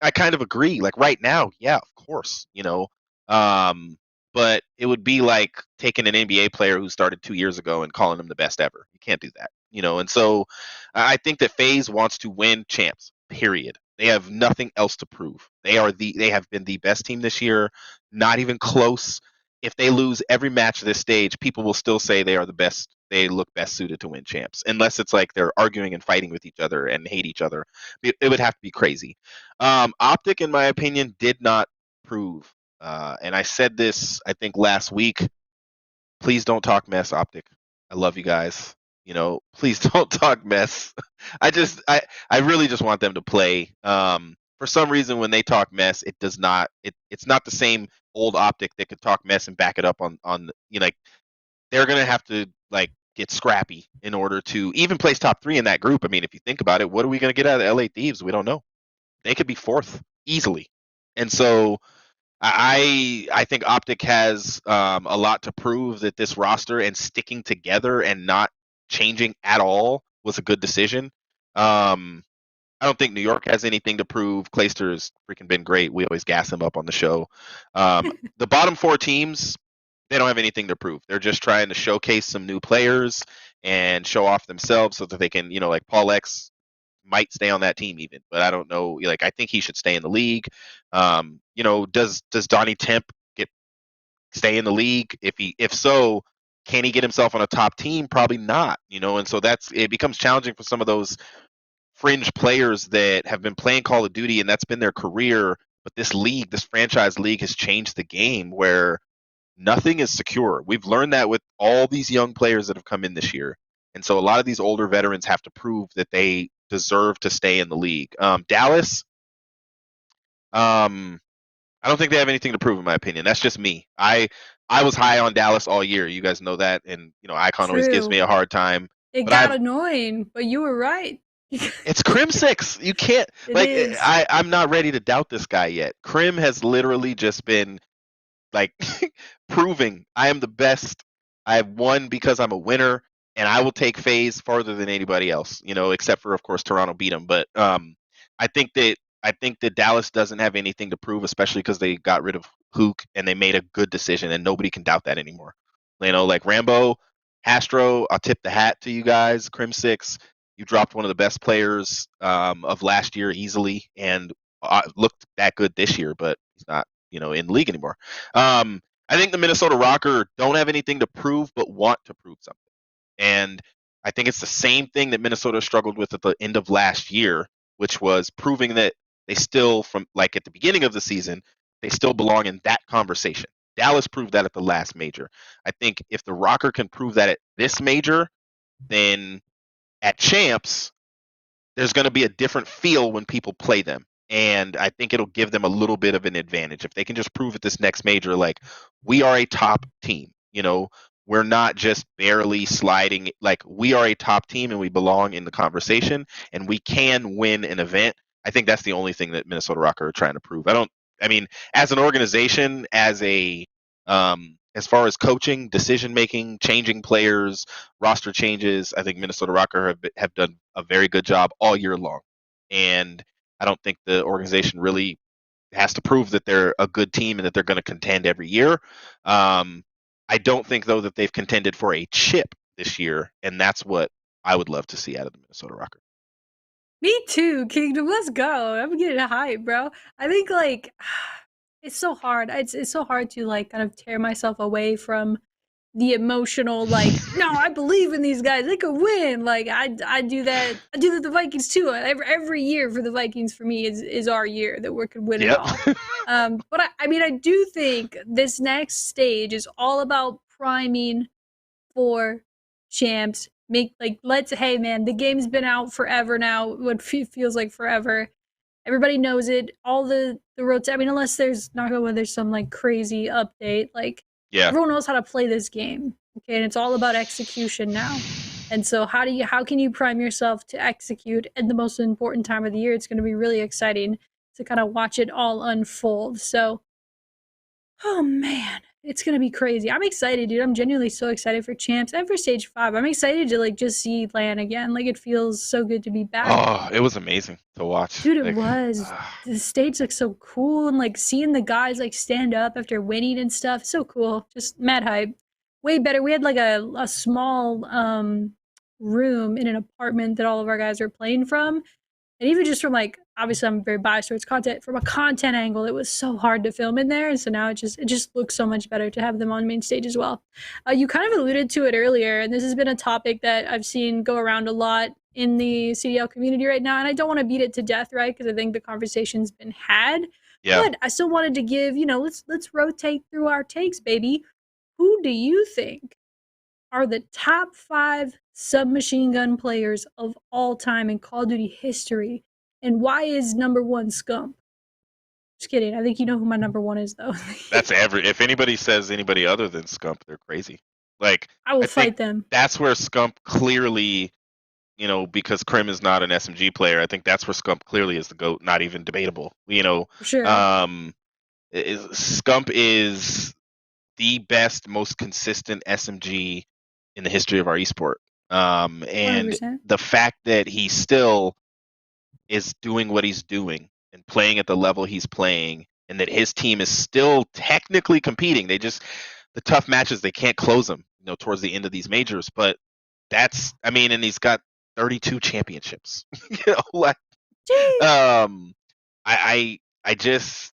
I kind of agree. Like right now, yeah, of course, you know. But it would be like taking an NBA player who started 2 years ago and calling him the best ever. You can't do that, you know. And so I think that FaZe wants to win champs. Period. They have nothing else to prove. They have been the best team this year, not even close. If they lose every match of this stage, people will still say they are the best. They look best suited to win champs, unless it's like they're arguing and fighting with each other and hate each other. It would have to be crazy. Optic, in my opinion, did not prove. And I said this, I think, last week. Please don't talk mess, Optic. I love you guys. You know, please don't talk mess. I really just want them to play. For some reason, when they talk mess, it does not. It's not the same old Optic that could talk mess and back it up on. You know, like they're gonna have to like get scrappy in order to even place top 3 in that group. I mean, if you think about it, what are we gonna get out of LA Thieves? We don't know. They could be 4th easily, and so I think Optic has a lot to prove that this roster and sticking together and not changing at all was a good decision. I don't think New York has anything to prove. Clayster has freaking been great. We always gas him up on the show. The bottom 4 teams, they don't have anything to prove. They're just trying to showcase some new players and show off themselves so that they can, you know, like Paul X might stay on that team even, but I don't know. Like I think he should stay in the league. You know, does Donnie Temp stay in the league? If so, can he get himself on a top team? Probably not. You know, and so it becomes challenging for some of those fringe players that have been playing Call of Duty and that's been their career. But this franchise league has changed the game where nothing is secure. We've learned that with all these young players that have come in this year. And so a lot of these older veterans have to prove that they deserve to stay in the league. Dallas, I don't think they have anything to prove in my opinion. That's just me. I was high on Dallas all year. You guys know that. And, you know, Icon always gives me True. a hard time. It But got annoying, but you were right. it's Crim 6. You can't, It like, is. I'm not ready to doubt this guy yet. Crim has literally just been like proving I am the best. I have won because I'm a winner, and I will take FaZe farther than anybody else. You know, except for of course Toronto beat them. But I think that Dallas doesn't have anything to prove, especially because they got rid of Huke and they made a good decision, and nobody can doubt that anymore. You know, like Rambo, Astro, I'll tip the hat to you guys. Crim 6, you dropped one of the best players of last year easily, and looked that good this year, but he's not, you know, in the league anymore. I think the Minnesota ROKKR don't have anything to prove, but want to prove something. And I think it's the same thing that Minnesota struggled with at the end of last year, which was proving that they still, from like at the beginning of the season, they still belong in that conversation. Dallas proved that at the last major. I think if the ROKKR can prove that at this major, then at champs, there's going to be a different feel when people play them. And I think it'll give them a little bit of an advantage if they can just prove at this next major, like, we are a top team. You know, we're not just barely sliding. Like, we are a top team and we belong in the conversation and we can win an event. I think that's the only thing that Minnesota ROKKR are trying to prove. I mean, as an organization, as far as coaching, decision making, changing players, roster changes, I think Minnesota ROKKR have done a very good job all year long. And I don't think the organization really has to prove that they're a good team and that they're going to contend every year. I don't think, though, that they've contended for a chip this year, and that's what I would love to see out of the Minnesota ROKKR. Me too, Kingdom. Let's go. I'm getting hyped, bro. I think like it's so hard. It's so hard to like kind of tear myself away from the emotional like no, I believe in these guys. They could win. Like I do that. I do that the Vikings too. Every year for the Vikings for me is our year that we could win it Yep. all. But I mean I do think this next stage is all about priming for champs make like let's hey man, the game's been out forever now. What feels like forever. Everybody knows it. All the roads. I mean, unless there's not going there's some like crazy update. Like Yeah. everyone knows how to play this game. Okay, and it's all about execution now. And so how can you prime yourself to execute at the most important time of the year? It's going to be really exciting to kind of watch it all unfold. So oh man, it's gonna be crazy. I'm excited, dude. I'm genuinely so excited for champs and for stage 5. I'm excited to like just see LAN again. Like it feels so good to be back. Oh, it was amazing to watch. Dude, it Like, was. The stage looks so cool and like seeing the guys like stand up after winning and stuff. So cool. Just mad hype. Way better. We had like a small room in an apartment that all of our guys were playing from. And even just from like obviously I'm very biased towards content, from a content angle, it was so hard to film in there. And so now it just looks so much better to have them on main stage as well. You kind of alluded to it earlier, and this has been a topic that I've seen go around a lot in the CDL community right now. And I don't want to beat it to death, right? Because I think the conversation's been had. yeah. But I still wanted to give, let's rotate through our takes, baby. Who do you think are the top 5 submachine gun players of all time in Call of Duty history? And why is number 1 Scump? Just kidding. I think you know who my number 1 is, though. That's if anybody says anybody other than Scump, they're crazy. Like, I will I think fight them. that's where Scump clearly, because Krim is not an SMG player, I think that's where Scump clearly is the GOAT, not even debatable. For sure. Scump is the best, most consistent SMG in the history of our esport. And 100%. the fact that he still is doing what he's doing and playing at the level he's playing, and that his team is still technically competing. The tough matches, they can't close them, towards the end of these majors. But and he's got 32 championships. Like, I just,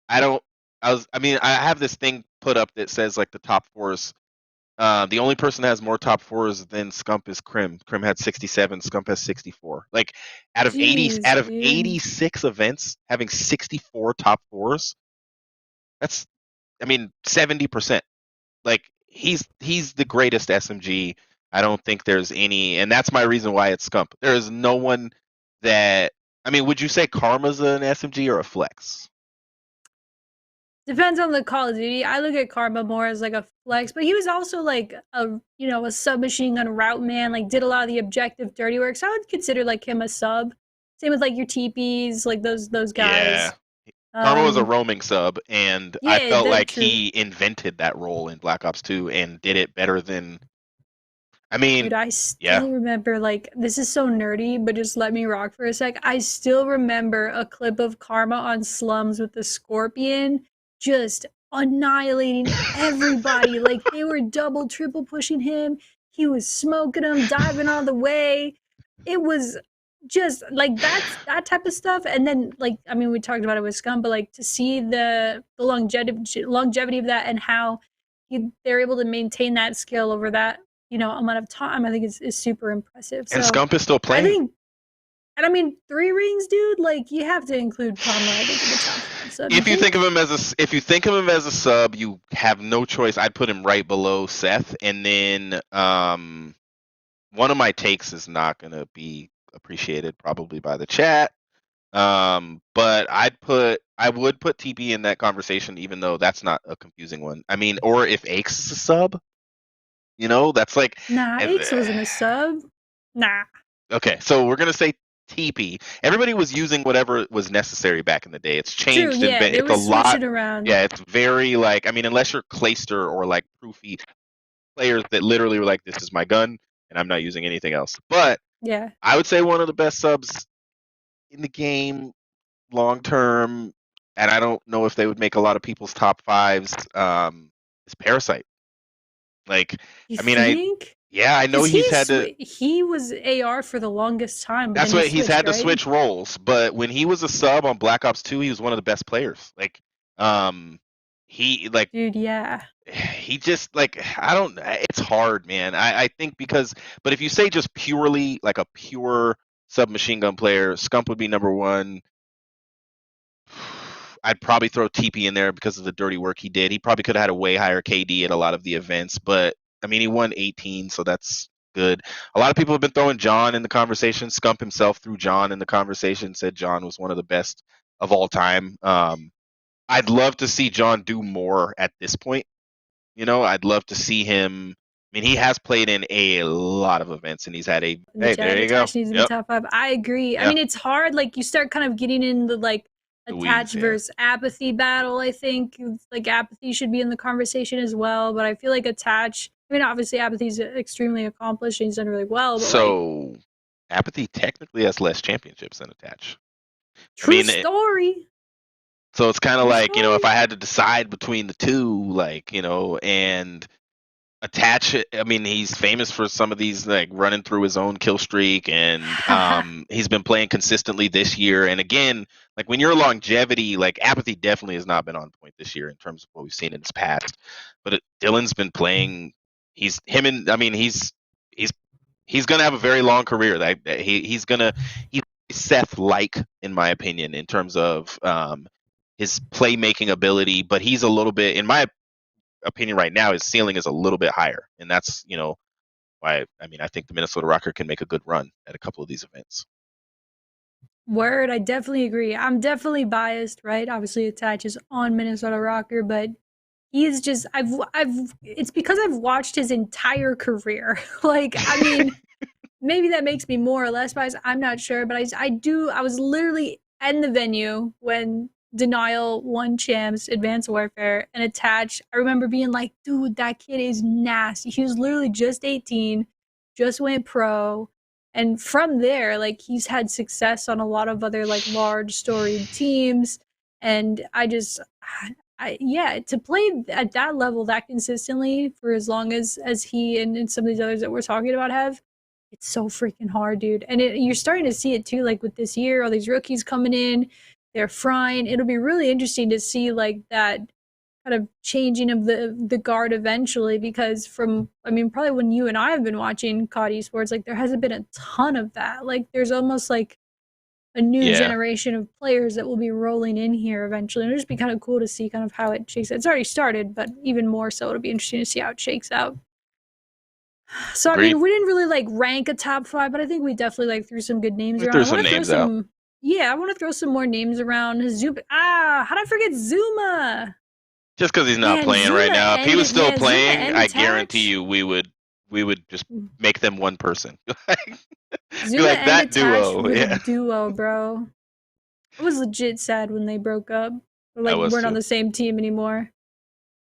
I don't, I have this thing put up that says like the top 4s. The only person that has more top 4s than Scump is Krim. Krim had 67. Scump has 64. Like out of Jeez, dude. 86 events, having 64 top 4s. That's 70%. Like he's the greatest SMG. I don't think there's any, and that's my reason why it's Scump. There is no one that. Would you say Karma's an SMG or a flex? Depends on the Call of Duty. I look at Karma more as like a flex, but he was also like a submachine gun route man, like did a lot of the objective dirty work. So I would consider like him a sub. Same with like your TPs, like those guys. Yeah. Karma was a roaming sub, and I Yeah, felt that's like true. he invented that role in Black Ops 2 and did it better than. Dude, I still remember, like, this is so nerdy, but just let me rock for a sec. I still remember a clip of Karma on Slums with the Scorpion just annihilating everybody. Like, they were double, triple pushing him. He was smoking them, diving on the way. It was just like that type of stuff. And then, like, we talked about it with Scum, but like to see the longevity of that and how they're able to maintain that skill over that amount of time, I think is super impressive. And So Scump is still playing. I think, and 3 rings, dude. Like you have to include Karma, I think, in the top 5. So if you think of him as a sub, you have no choice. I'd put him right below Seth, and then one of my takes is not gonna be appreciated probably by the chat. But I would put TP in that conversation, even though that's not a confusing one. Or if Aches is a sub. That's like. Nah, Aches wasn't a sub. Nah. Okay, so we're gonna say TP. Everybody was using whatever was necessary back in the day. It's changed. True, yeah, they it's were a lot. switching around. Yeah, it's very like. Unless you're Clayster or like Proofy players that literally were like, "This is my gun, and I'm not using anything else." But Yeah, I would say one of the best subs in the game, long term, and I don't know if they would make a lot of people's top 5s. Is Parasite. Like, you I think? I know he's had to. He was AR for the longest time. But That's then what he's had to right? switch roles. But when he was a sub on Black Ops 2, he was one of the best players. Like, he like. Dude, yeah. He just like I don't. It's hard, man. I think but if you say just purely like a pure submachine gun player, Scump would be number 1. I'd probably throw TP in there because of the dirty work he did. He probably could have had a way higher KD at a lot of the events, but I mean, he won 18, so that's good. A lot of people have been throwing John in the conversation. Scump himself threw John in the conversation, said John was one of the best of all time. I'd love to see John do more at this point. I'd love to see him. I mean, he has played in a lot of events, and he's had a. In the Hey, chat, there you go. Attach needs to be Yep. top 5. I agree. I Yeah. mean, it's hard. Like, you start kind of getting into like The Attach weeds, yeah. versus Apathy battle. I think like Apathy should be in the conversation as well, but I feel like Attach. I mean, obviously Apathy's extremely accomplished and he's done really well. But So, Apathy technically has less championships than Attach. true story. So it's kind of True like, if story. I had to decide between the two, like, and Attach, I mean, he's famous for some of these, like, running through his own kill streak, and he's been playing consistently this year. And again, like, when you're longevity, like, Apathy definitely has not been on point this year in terms of what we've seen in his past. But Dylan's been playing. He's gonna have a very long career. He's Seth-like, in my opinion, in terms of his playmaking ability. But he's a little bit, in my opinion right now, his ceiling is a little bit higher, and that's why I think the Minnesota ROKKR can make a good run at a couple of these events. Word, I definitely agree. I'm definitely biased, right? Obviously, Attach is on Minnesota ROKKR, but he is just it's because I've watched his entire career. Like, I mean, maybe that makes me more or less biased. I'm not sure, but I was literally in the venue when Denial won champs, Advanced Warfare, and Attach. I remember being like, dude, that kid is nasty. He was literally just 18, just went pro. And from there, like, he's had success on a lot of other like large storied teams. And yeah, to play at that level that consistently for as long as he and some of these others that we're talking about have, it's so freaking hard, dude. And you're starting to see it too, like with this year, all these rookies coming in, they're frying. It'll be really interesting to see like that kind of changing of the guard eventually, because probably when you and I have been watching COD esports, like there hasn't been a ton of that. Like there's almost like a new generation of players that will be rolling in here eventually. And it'll just be kind of cool to see kind of how it shakes out. It's already started, but even more so, it'll be interesting to see how it shakes out. So, Agreed. I mean, we didn't really like rank a top 5, but I think we definitely like threw some good names around. Threw some names out. Yeah, I want to throw some more names around. Zuma. How did I forget Zuma? Just because he's not playing Zuma right now. If he was still playing, I Attach. guarantee you we would just make them one person. Zuma like and that Attach duo. with Yeah. a duo, bro. I was legit sad when they broke up. Or like weren't on the same team anymore.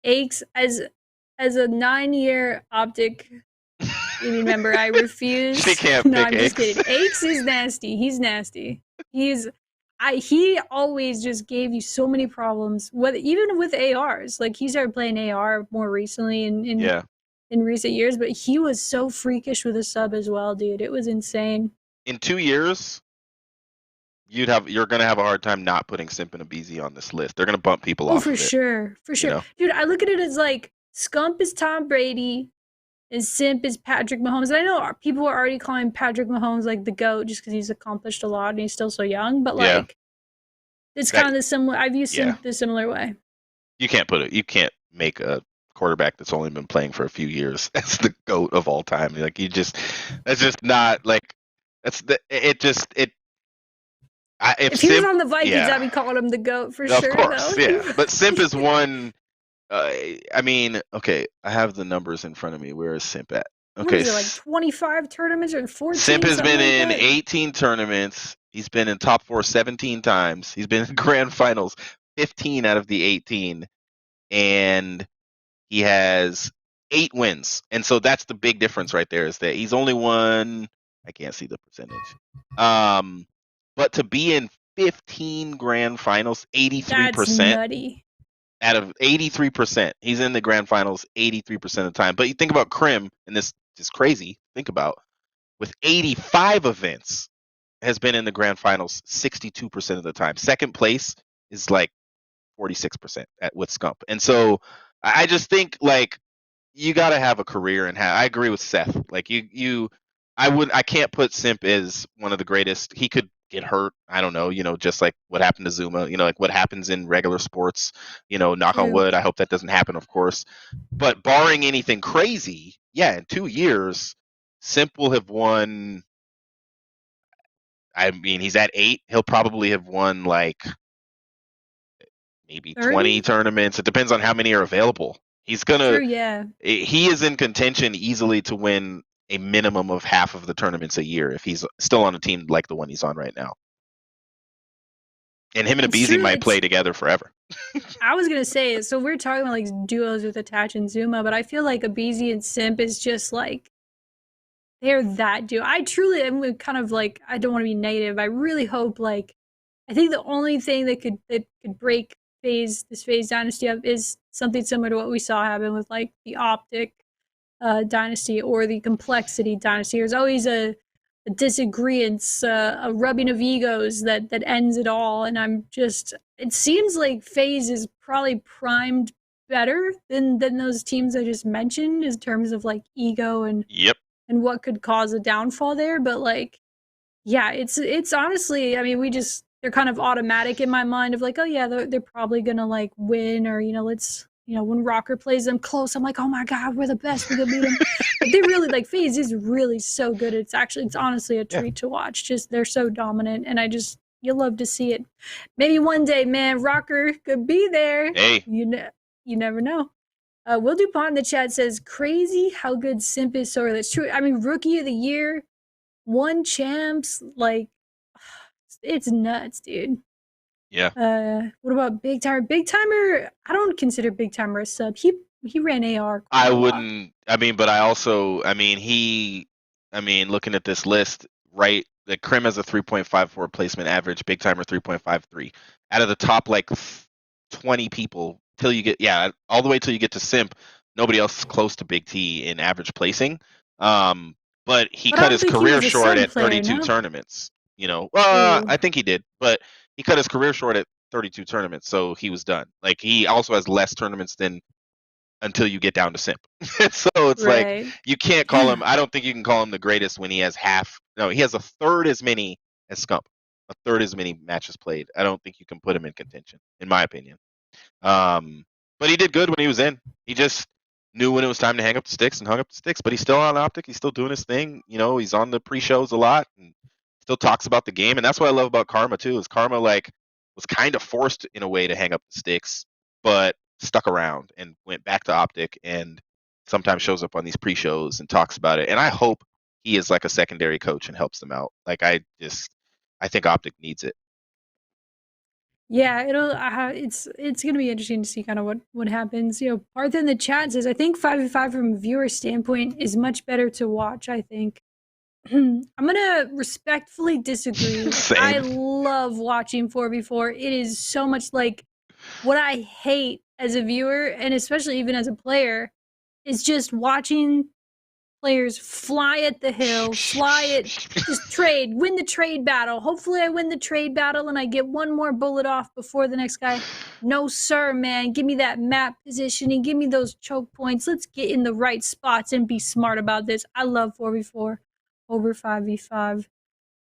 Aches as a 9-year Optic gaming member, I refuse. She can't no, pick I'm just kidding. Aches is nasty. He's nasty. He always just gave you so many problems. Even with ARs, like he started playing AR more recently in recent years, but he was so freakish with a sub as well, dude. It was insane. In 2 years, you're gonna have a hard time not putting Simp and Abizi on this list. They're gonna bump people off. For sure. Dude, I look at it as like Scump is Tom Brady and Simp is Patrick Mahomes. And I know people are already calling Patrick Mahomes like the GOAT just because he's accomplished a lot and he's still so young. But like, it's kind of the similar. I view Simp the similar way. You can't make a quarterback that's only been playing for a few years as the GOAT of all time. Like that's just not like if he was on the Vikings, I'd be calling him the GOAT for sure. Of course, though. Yeah. But Simp is one. I mean, okay, I have the numbers in front of me. Where is Simp at? Okay, what is it, like 25 tournaments or 14? Simp has been in 18 tournaments. He's been in top 4 17 times. He's been in grand finals 15 out of the 18, and he has 8 wins. And so that's the big difference right there, is that he's only won. I can't see the percentage. But to be in 15 grand finals, 83%. That's nutty. Out of 83%, he's in the grand finals 83% of the time. But you think about Krim, and this is crazy. Think about, with 85 events, has been in the grand finals 62% of the time. Second place is like 46% with Scump. And so I just think like you got to have a career and I agree with Seth. Like I can't put Simp as one of the greatest. He could get hurt. I don't know, just like what happened to Zuma, like what happens in regular sports, knock on True. wood. I hope that doesn't happen, of course. But barring anything crazy, yeah, in 2 years, Simp will have won. I mean, he's at 8. He'll probably have won like maybe 20 30? tournaments. It depends on how many are available. True, yeah. He is in contention easily to win a minimum of half of the tournaments a year if he's still on a team like the one he's on right now. And him and It's Abizi true. might play together forever. I was gonna say, so we're talking about like duos with Attach and Zuma, but I feel like Abizi and Simp is just like they're that duo. I truly am kind of like I don't want to be negative. I really hope like I think the only thing that could break this phase dynasty up is something similar to what we saw happen with like the Optic dynasty or the Complexity dynasty. There's always a disagreement, a rubbing of egos that ends it all. And I'm just, it seems like FaZe is probably primed better than those teams I just mentioned in terms of like ego Yep. and what could cause a downfall there. But like, yeah, it's honestly, I mean, they're kind of automatic in my mind of like, oh yeah, they're probably gonna like win or let's when ROKKR plays them close, I'm like, oh my god, we're the best, we could beat them. Like they really like FaZe is really so good. It's honestly a treat to watch. Just they're so dominant, and you love to see it. Maybe one day, man, ROKKR could be there. Hey. You never know. Will DuPont in the chat says, crazy how good Simp is. So that's true. I mean, rookie of the year, 1 champs, like it's nuts, dude. Yeah. What about Big Timer? Big Timer, I don't consider Big Timer a sub. He ran AR quite I a lot. wouldn't. I mean, but I also. I mean, looking at this list, right? The Krim has a 3.54 placement average. Big Timer 3.53. Out of the top like 20 people, till you get all the way till you get to Simp, nobody else is close to Big T in average placing. But he But I cut don't his think he career was a short sub at player, 32 no? tournaments. True. I think he did, but he cut his career short at 32 tournaments, so he was done. Like he also has less tournaments than until you get down to Simp. So it's like Right. you can't call him. I don't think you can call him the greatest when he has half. No, he has a third as many as Scump, a third as many matches played. I don't think you can put him in contention, in my opinion. But he did good when he was in. He just knew when it was time to hang up the sticks and hung up the sticks. But he's still on Optic. He's still doing his thing. He's on the pre-shows a lot and still talks about the game. And that's what I love about Karma too. Is Karma like was kind of forced in a way to hang up the sticks, but stuck around and went back to Optic and sometimes shows up on these pre-shows and talks about it. And I hope he is like a secondary coach and helps them out. Like I think Optic needs it. Yeah, it's gonna be interesting to see kind of what happens. Arthur in the chat says, I think 5v5 from a viewer standpoint is much better to watch. I think I'm gonna respectfully disagree. I love watching 4v4. It is so much like what I hate as a viewer and especially even as a player is just watching players fly at the hill, just trade, win the trade battle. Hopefully I win the trade battle and I get one more bullet off before the next guy. No, sir, man. Give me that map positioning. Give me those choke points. Let's get in the right spots and be smart about this. I love 4v4 over 5v5.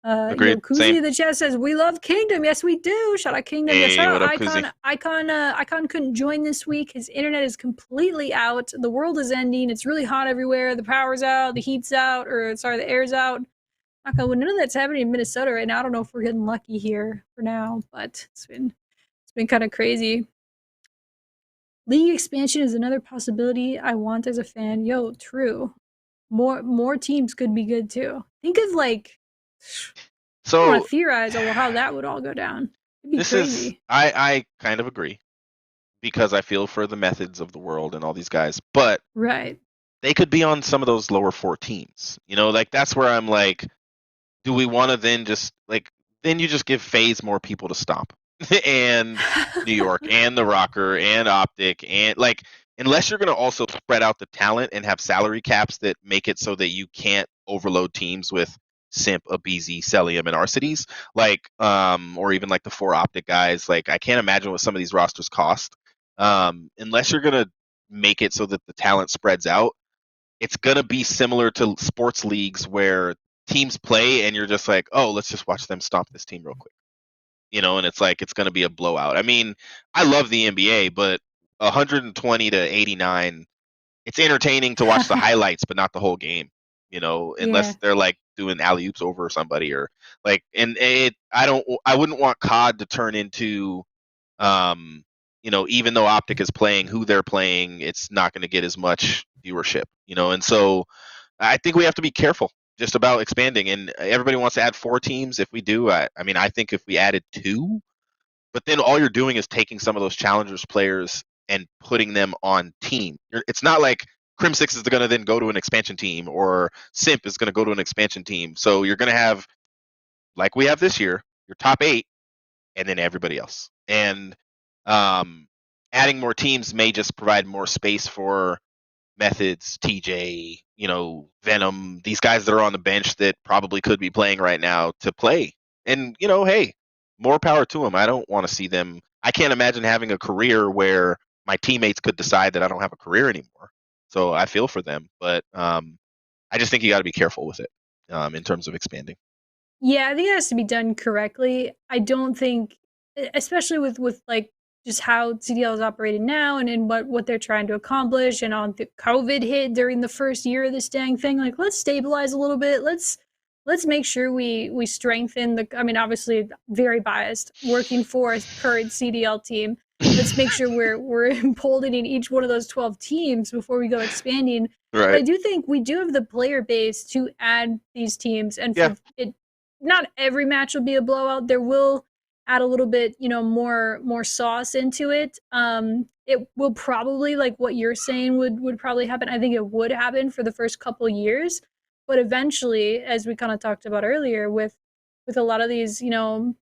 Agreed. Kuzi Same. in the chat says, we love Kingdom. Yes, we do. Shout out Kingdom. Hey, Yeah, shout what out up, Kuzi? Icon couldn't join this week. His internet is completely out. The world is ending. It's really hot everywhere. The power's out. The heat's out. The air's out. None of that's happening in Minnesota right now. I don't know if we're getting lucky here for now, but it's been kind of crazy. League expansion is another possibility I want as a fan. Yo, true. More teams could be good too. Think of like I want to theorize over how that would all go down. It'd be crazy. I kind of agree because I feel for the methods of the world and all these guys, but right, they could be on some of those lower 4 teams. Like that's where I'm like, do we want to then you just give FaZe more people to stomp and New York and the ROKKR and Optic and like unless you're going to also spread out the talent and have salary caps that make it so that you can't overload teams with Simp, Abizi, Celium, and Arcides, or even like the 4 Optic guys. Like I can't imagine what some of these rosters cost. Unless you're gonna make it so that the talent spreads out, it's gonna be similar to sports leagues where teams play and you're just like, oh, let's just watch them stomp this team real quick. And it's like it's going to be a blowout. I mean, I love the NBA, but 120 to 89, it's entertaining to watch the highlights, but not the whole game. Yeah. Unless they're like doing alley oops over somebody or like, and I wouldn't want COD to turn into, even though Optic is playing who they're playing, it's not going to get as much viewership, and so I think we have to be careful just about expanding. And everybody wants to add 4 teams. If we do, I mean, I think if we added 2, but then all you're doing is taking some of those challengers players and putting them on team. It's not like Crim6 is going to then go to an expansion team or Simp is going to go to an expansion team. So you're going to have, like we have this year, your top 8 and then everybody else. And adding more teams may just provide more space for Methods, TJ, Venom, these guys that are on the bench that probably could be playing right now to play. And, hey, more power to them. I don't want to see them. I can't imagine having a career where my teammates could decide that I don't have a career anymore. So I feel for them. But I just think you got to be careful with it in terms of expanding. Yeah, I think it has to be done correctly. I don't think, especially with like just how CDL is operating now and in what they're trying to accomplish, and on the COVID hit during the first year of this dang thing. Like, let's stabilize a little bit. Let's make sure we strengthen the. I mean, obviously, very biased, working for a current CDL team. Let's make sure we're emboldening each one of those 12 teams before we go expanding. But I Right. do think we do have the player base to add these teams, and Yeah. for it, not every match will be a blowout. There will add a little bit, more sauce into it. It will probably, like what you're saying, would probably happen. I think it would happen for the first couple years, but eventually, as we kind of talked about earlier, with a lot of these,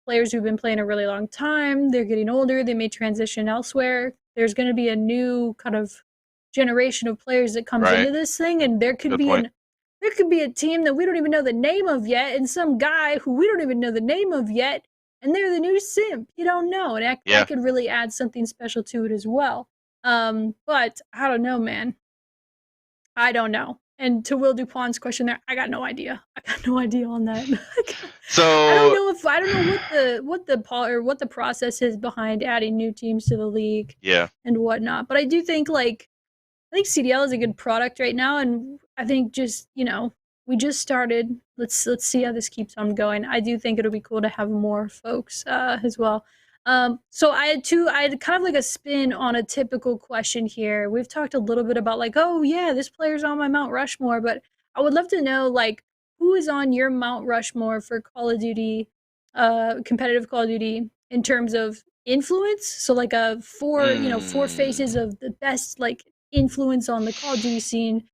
players who've been playing a really long time, they're getting older. They may transition elsewhere. There's going to be a new kind of generation of players that comes Right. into this thing, and Good point. there could be a team that we don't even know the name of yet, and some guy who we don't even know the name of yet, and they're the new Simp. You don't know, and that Yeah. could really add something special to it as well. But I don't know, man. I don't know. And to Will Dupont's question there, I got no idea. I got no idea on that. So I don't know what the process is behind adding new teams to the league yeah. and whatnot. But I do think I think CDL is a good product right now, and I think just we just started. Let's see how this keeps on going. I do think it'll be cool to have more folks as well. So I had kind of like a spin on a typical question here. We've talked a little bit about like, oh yeah, this player's on my Mount Rushmore, but I would love to know like who is on your Mount Rushmore for Call of Duty, competitive Call of Duty in terms of influence. So like a four faces of the best like influence on the Call of Duty scene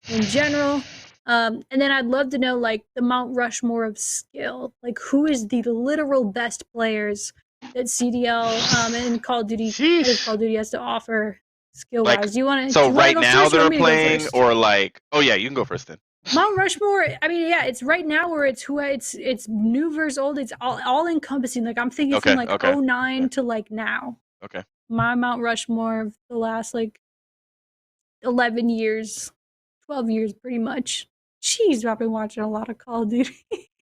in general. And then I'd love to know like the Mount Rushmore of skill. Like who is the literal best players that CDL and Call of Duty competitive Call Sheesh. of Duty has to offer skill Like, wise. Do you want to so right go now first? Or you want they're me to go playing, first? or like, oh yeah, you can go first then. Mount Rushmore. I mean, yeah, it's right now where it's new versus old. It's all encompassing. Like I'm thinking from Okay, like okay, '09 okay, to like now. okay. My Mount Rushmore of the last like 11 years, 12 years, pretty much. Jeez, I've been watching a lot of Call of Duty.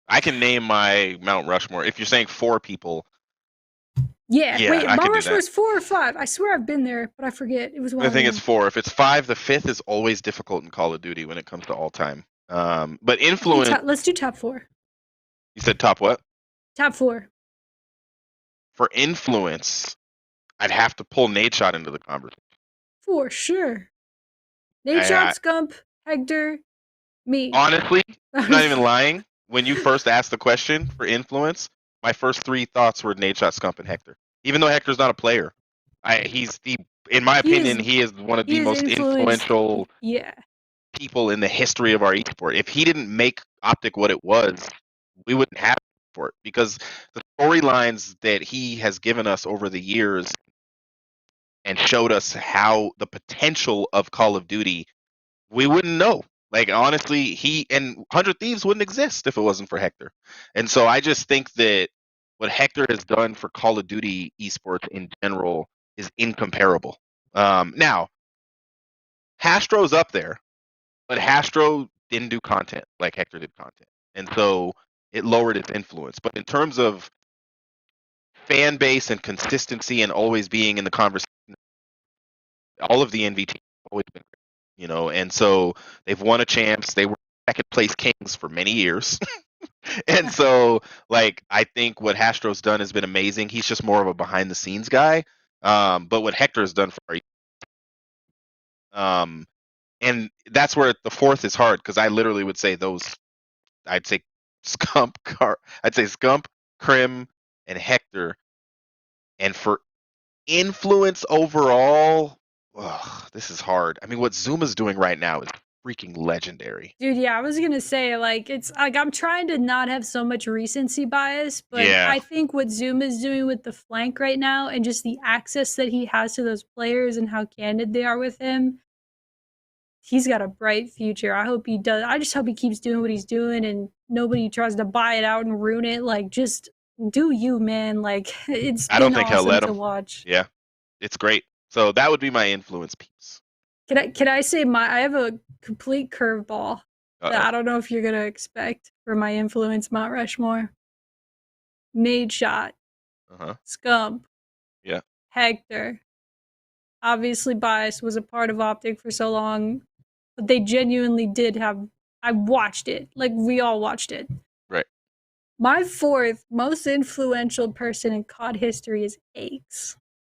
I can name my Mount Rushmore. If you're saying 4 people, Yeah, yeah, wait, I Mount could do Rushmore that. is 4 or 5. I swear I've been there, but I forget. It was a I while think ago. it's 4. If it's 5, the 5th is always difficult in Call of Duty when it comes to all time. But influence. Let's do top 4. You said top what? Top 4. For influence, I'd have to pull Nadeshot into the conversation. For sure. Nate Shot, I Scump, Hector, me. honestly, I'm not even lying. When you first asked the question for influence, my first 3 thoughts were Nadeshot, Scump, and Hector. Even though Hector's not a player, in my he opinion, is he is one of he the is most influenced. influential Yeah. people in the history of our esport. If he didn't make Optic what it was, we wouldn't have for it because the storylines that he has given us over the years and showed us how the potential of Call of Duty, we wouldn't know. Like honestly, he and 100 Thieves wouldn't exist if it wasn't for Hector. And so I just think that what Hector has done for Call of Duty esports in general is incomparable. Now, Hastro's up there, but Hastro didn't do content like Hector did content. and so it lowered its influence. But in terms of fan base and consistency and always being in the conversation, all of the NVT have always been great, and so they've won a champs. They were second place kings for many years. And so, like, I think what Hastro's done has been amazing. He's just more of a behind the scenes guy. But what Hector's done for and that's where the fourth is hard, because I literally would say I'd say Scump, Krim, and Hector. And for influence overall, this is hard. I mean, what Zuma's doing right now is freaking legendary. Dude, yeah, I was gonna say, like, it's like I'm trying to not have so much recency bias, but Yeah. I think what Zuma is doing with the flank right now and just the access that he has to those players and how candid they are with him, he's got a bright future. I hope he does. I just hope he keeps doing what he's doing and nobody tries to buy it out and ruin it. Like, just do you, man. Like, it's I don't been think he'll awesome let to him. watch. Yeah, it's great. So that would be my influence piece. Can I say I have a complete curveball that I don't know if you're gonna expect for my influence Mount Rushmore. Nadeshot, Scump, Yeah. Hector. Obviously biased, was a part of Optic for so long, but they genuinely did have. I watched it, like we all watched it. Right. My fourth most influential person in COD history is Aches.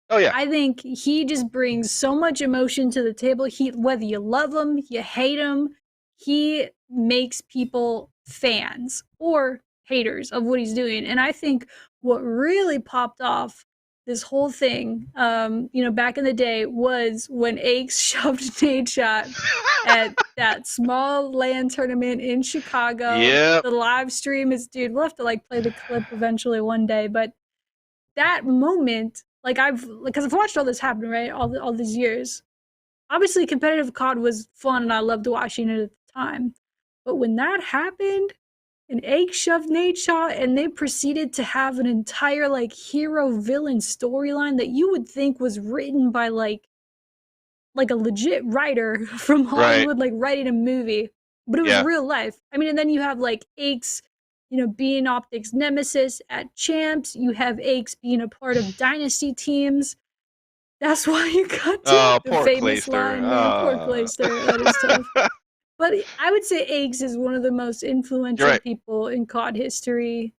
Oh yeah. I think he just brings so much emotion to the table. Whether you love him, you hate him, he makes people fans or haters of what he's doing. And I think what really popped off this whole thing, back in the day, was when Aches shoved Nadeshot at that small LAN tournament in Chicago. Yep. The live stream is, dude, we'll have to play the clip eventually one day, but that moment, because I've watched all this happen, right? All these years. Obviously, competitive COD was fun, and I loved watching it at the time. But when that happened, an egg shoved Nadeshot, and they proceeded to have an entire hero villain storyline that you would think was written by like a legit writer from Hollywood, writing a movie, but it was real life. I mean, and then you have Aches, being Optic's nemesis at champs. You have Aches being a part of dynasty teams. That's why you got to the famous Clayster. line, man. Poor Clayster. That is tough. But I would say Aches is one of the most influential people in COD history.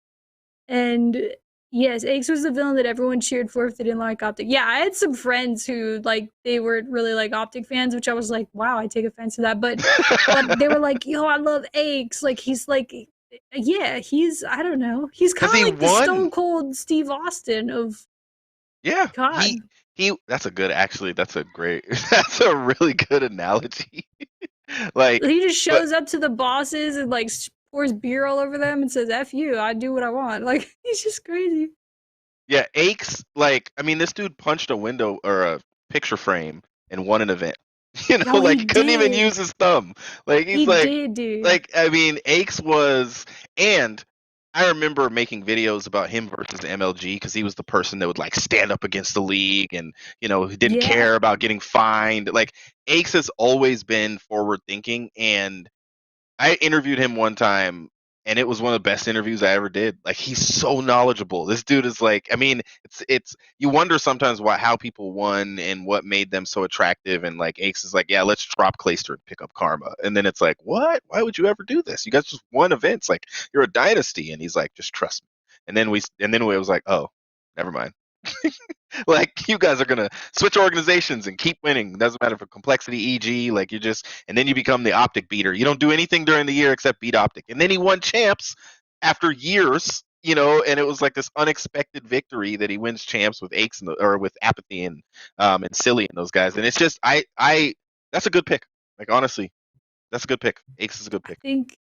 And yes, Aches was the villain that everyone cheered for if they didn't like Optic. Yeah, I had some friends who they were really Optic fans, which I was like, wow, I take offense to that. But they were like, yo, I love Aches. He's yeah, he's, I don't know. He's kind of like the Stone Cold Steve Austin of COD. That's a really good analogy. He just shows up to the bosses and pours beer all over them and says, F you, I do what I want. He's just crazy. Yeah, Aches, this dude punched a window or a picture frame and won an event. He couldn't even use his thumb. He did, dude. Aches was, and I remember making videos about him versus MLG because he was the person that would stand up against the league and who didn't care about getting fined. Aches has always been forward thinking, and I interviewed him one time, and it was one of the best interviews I ever did. He's so knowledgeable. This dude is it's you wonder sometimes how people won and what made them so attractive. And Aches is yeah, let's drop Clayster and pick up Karma. And then it's what? Why would you ever do this? You guys just won events. You're a dynasty. And he's just trust me. And then we was oh, never mind. You guys are gonna switch organizations and keep winning. Doesn't matter for complexity, EG. You just, and then you become the Optic beater. You don't do anything during the year except beat Optic. And then he won champs after years, and it was this unexpected victory that he wins champs with Aches or with Apathy and Silly and those guys. And it's just that's a good pick. Honestly, that's a good pick. Aches is a good pick.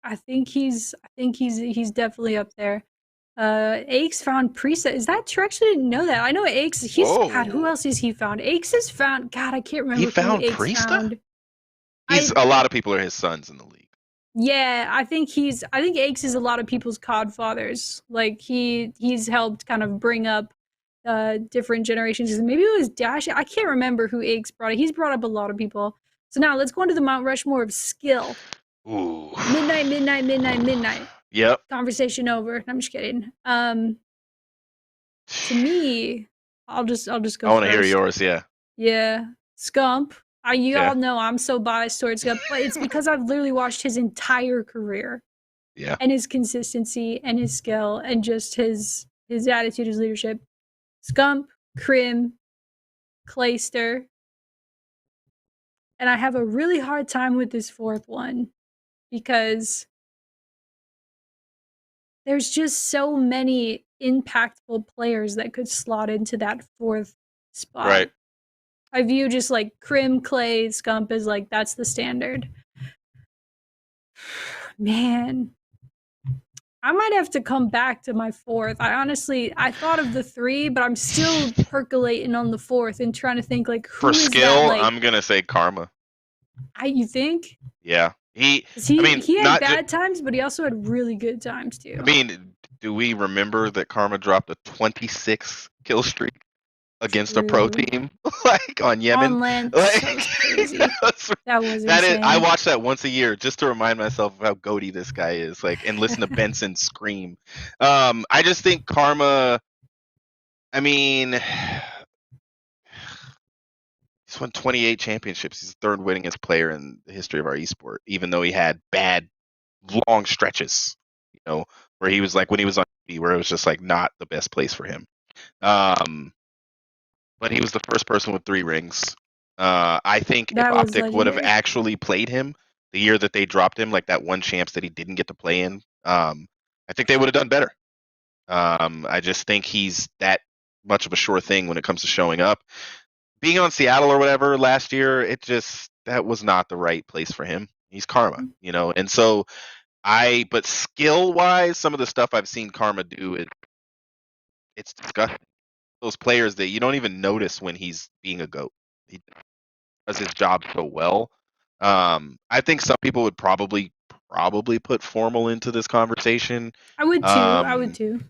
I think he's definitely up there. Aches found preset. Is that true? I actually didn't know that. I know Aches. God, who else has he found? Aches has found. God, I can't remember. He found Priesta. A lot of people are his sons in the league. Yeah, I think Aches is a lot of people's COD fathers. He's helped kind of bring up different generations. Maybe it was Dash. I can't remember who Aches brought. He's brought up a lot of people. So now let's go into the Mount Rushmore of skill. Ooh. MiDNiTE. Yep. Conversation over. I'm just kidding. To me, I'll just I go want to hear first. yours. Yeah. Yeah, Scump. You Okay. all know I'm so biased towards Scump, but it's because I've literally watched his entire career Yeah. and his consistency and his skill and just his attitude, his leadership. Scump, Krim, Clayster, and I have a really hard time with this fourth one because there's just so many impactful players that could slot into that fourth spot. Right. I view just like Krim, Clay, Scump as like that's the standard. Man, I might have to come back to my fourth. I thought of the three, but I'm still percolating on the fourth and trying to think like For who is that skill, like I'm gonna say Karma. you think? Yeah. He. 'Cause I he mean, he had not just. bad times, but he also had really good times I too. mean, do we remember that Karma dropped a 26 kill streak against a pro True. team, like on Yemen? On Lance, Like that was crazy. That was that is. I insane. watch that once a year just to remind myself of how goaty this guy is. Like, and listen to Benson scream. I just think Karma. I mean, he's won 28 championships. He's the third winningest player in the history of our esport, even though he had bad, long stretches, where he was like when he was on TV, where it was just like not the best place for him. Um, but he was the first person with 3 rings. I think if That was Optic would have legendary. actually played him the year that they dropped him, like that one champs that he didn't get to play in, I think they would have done better. I just think he's that much of a sure thing when it comes to showing up. Being on Seattle or whatever last year, that was not the right place for him. He's Karma, and so but skill wise, some of the stuff I've seen Karma do, it's disgusting. Those players that you don't even notice when he's being a goat. He does his job so well. I think some people would probably put Formal into this conversation. I would too. I would Um, too.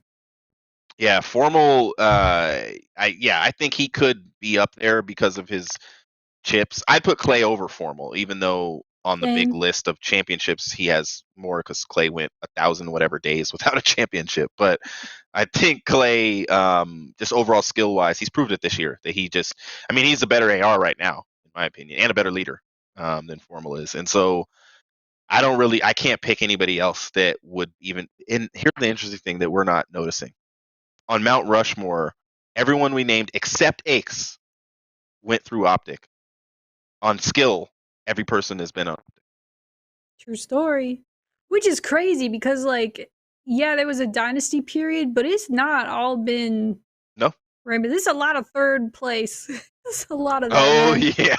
yeah, Formal. I think he could be up there because of his chips. I'd put Clay over Formal, even though on the big Same. list of championships he has more because Clay went 1,000 whatever days without a championship. But I think Clay, just overall skill wise, he's proved it this year that he's a better AR right now, in my opinion, and a better leader than Formal is. And so I can't pick anybody else that would even. And here's the interesting thing that we're not noticing on Mount Rushmore. Everyone we named except Ace went through Optic. On skill, every person has been on. True story. Which is crazy because like yeah, there was a dynasty period, but it's not all been No. rainbow. This is a lot of third place. There's a lot of that, Oh man. yeah,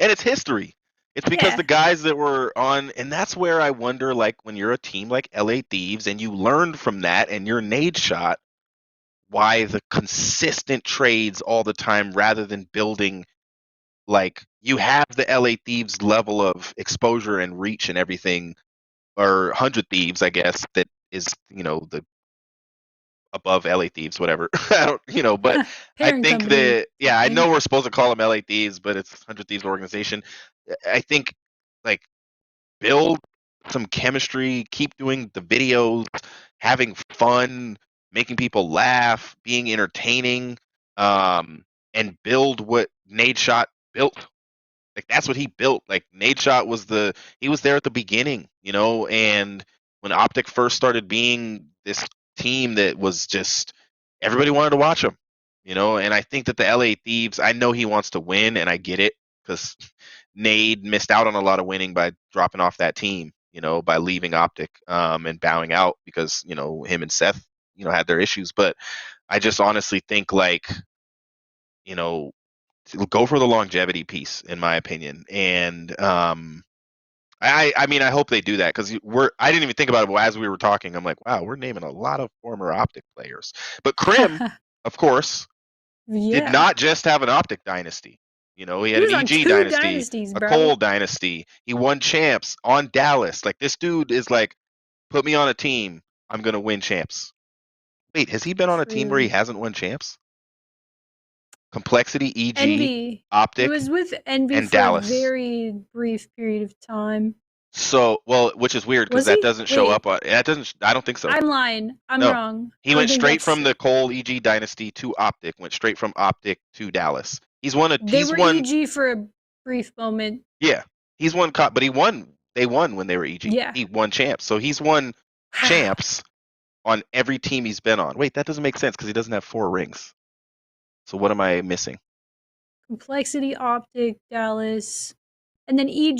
and it's history. It's because the Yeah. guys that were on, and that's where I wonder, like when you're a team like LA Thieves and you learned from that and your nade shot, why the consistent trades all the time rather than building like you have the LA Thieves level of exposure and reach and everything, or 100 Thieves, I guess, that is the above LA Thieves, whatever. I don't, but I Parent think company that, yeah, I know something. we're supposed to call them LA Thieves, but it's 100 Thieves organization. I think like build some chemistry, keep doing the videos, having fun, making people laugh, being entertaining, and build what Nade Shot built. Like that's what he built. Like Nadeshot he was there at the beginning, and when Optic first started being this team that was just everybody wanted to watch him, and I think that the LA Thieves, I know he wants to win and I get it because Nade missed out on a lot of winning by dropping off that team, by leaving Optic and bowing out because, him and Seth, had their issues. But I just honestly think like, you know, go for the longevity piece, in my opinion. And I mean, I hope they do that because I didn't even think about it as we were talking. I'm like, wow, we're naming a lot of former Optic players. But Krim, of course, did Yeah. not just have an Optic dynasty. He He had an was on EG two dynasty, dynasties, a bro. Cole dynasty. He won champs on Dallas. Like this dude is like, put me on a team, I'm gonna win champs. Wait, has he been on a team where he True. hasn't won champs? Complexity, EG, Envy. He Optic, was with Envy and for a Dallas. very brief period of time. So, well, which is weird because Was that he? doesn't show Wait, up on. That doesn't. I don't think so. I'm lying. I'm No, wrong. he I don't went think straight that's from true. the Cole EG dynasty to Optic. Went straight from Optic to Dallas. He's won a. They He's were won. EG for a brief moment. Yeah, he's won. But he won. They won when they were EG. Yeah. He won champs. So he's won champs on every team he's been on. Wait, that doesn't make sense because he doesn't have 4 rings. So what am I missing? Complexity, Optic, Dallas. And then EG,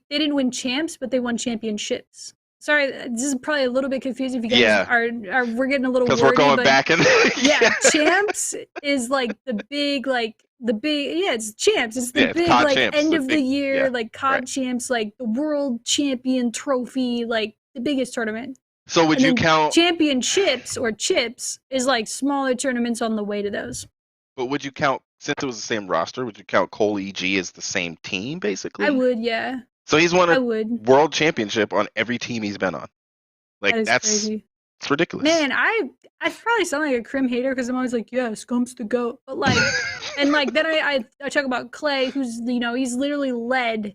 they didn't win champs, but they won championships. Sorry, this is probably a little bit confusing if you guys Yeah, are we're getting a little because wordy, we're going but back and yeah, champs is like the big yeah, it's champs. It's the yeah, it's big COD like champs. end The of the big year, yeah, like right. COD champs, like the world champion trophy, like the biggest tournament. So would And you then count? championships or chips is like smaller tournaments on the way to those. But would you count since it was the same roster? Would you count Cole EG as the same team I basically? would, yeah. So he's won I a would. world championship on every team he's been on. Like That is that's crazy. it's ridiculous. Man, I probably sound like a Crim hater because I'm always like, yeah, Scump's the goat. But like, and like then I talk about Clay, who's he's literally led.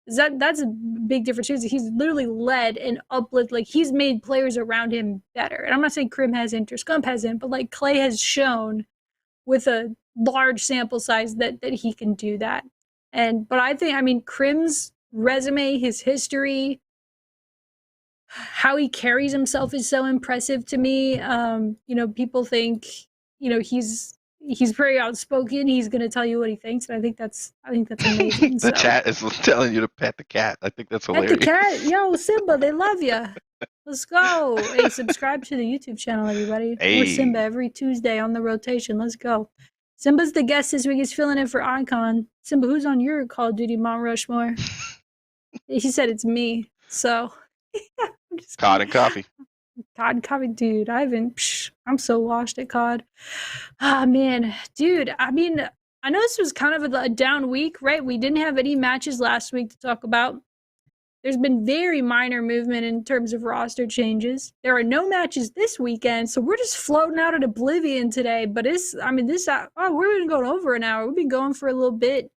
That's a big difference. He's literally led and uplift. Like he's made players around him better. And I'm not saying Crim hasn't or Scump hasn't, but like Clay has shown with a large sample size that he can do that. And but I mean Crim's resume, his history, how he carries himself is so impressive to me. People think, he's very outspoken. He's going to tell you what he thinks, and I think that's amazing. The So, chat is telling you to pet the cat. I think that's pet the hilarious. cat, yo, Simba, they love you. Let's go. Hey, subscribe to the YouTube channel, everybody. More Simba Hey, every Tuesday on the rotation. Let's go. Simba's the guest this week. He's filling in for Icon. Simba, who's on your Call of Duty Mount Rushmore? He said it's me. So, I'm just COD kidding. and coffee. COD, coffee, dude. I'm so washed at COD. Ah, man, dude. I mean, I know this was kind of a down week, right? We didn't have any matches last week to talk about. There's been very minor movement in terms of roster changes. There are no matches this weekend, so we're just floating out at oblivion today. But we're been going over an hour. We've been going for a little bit.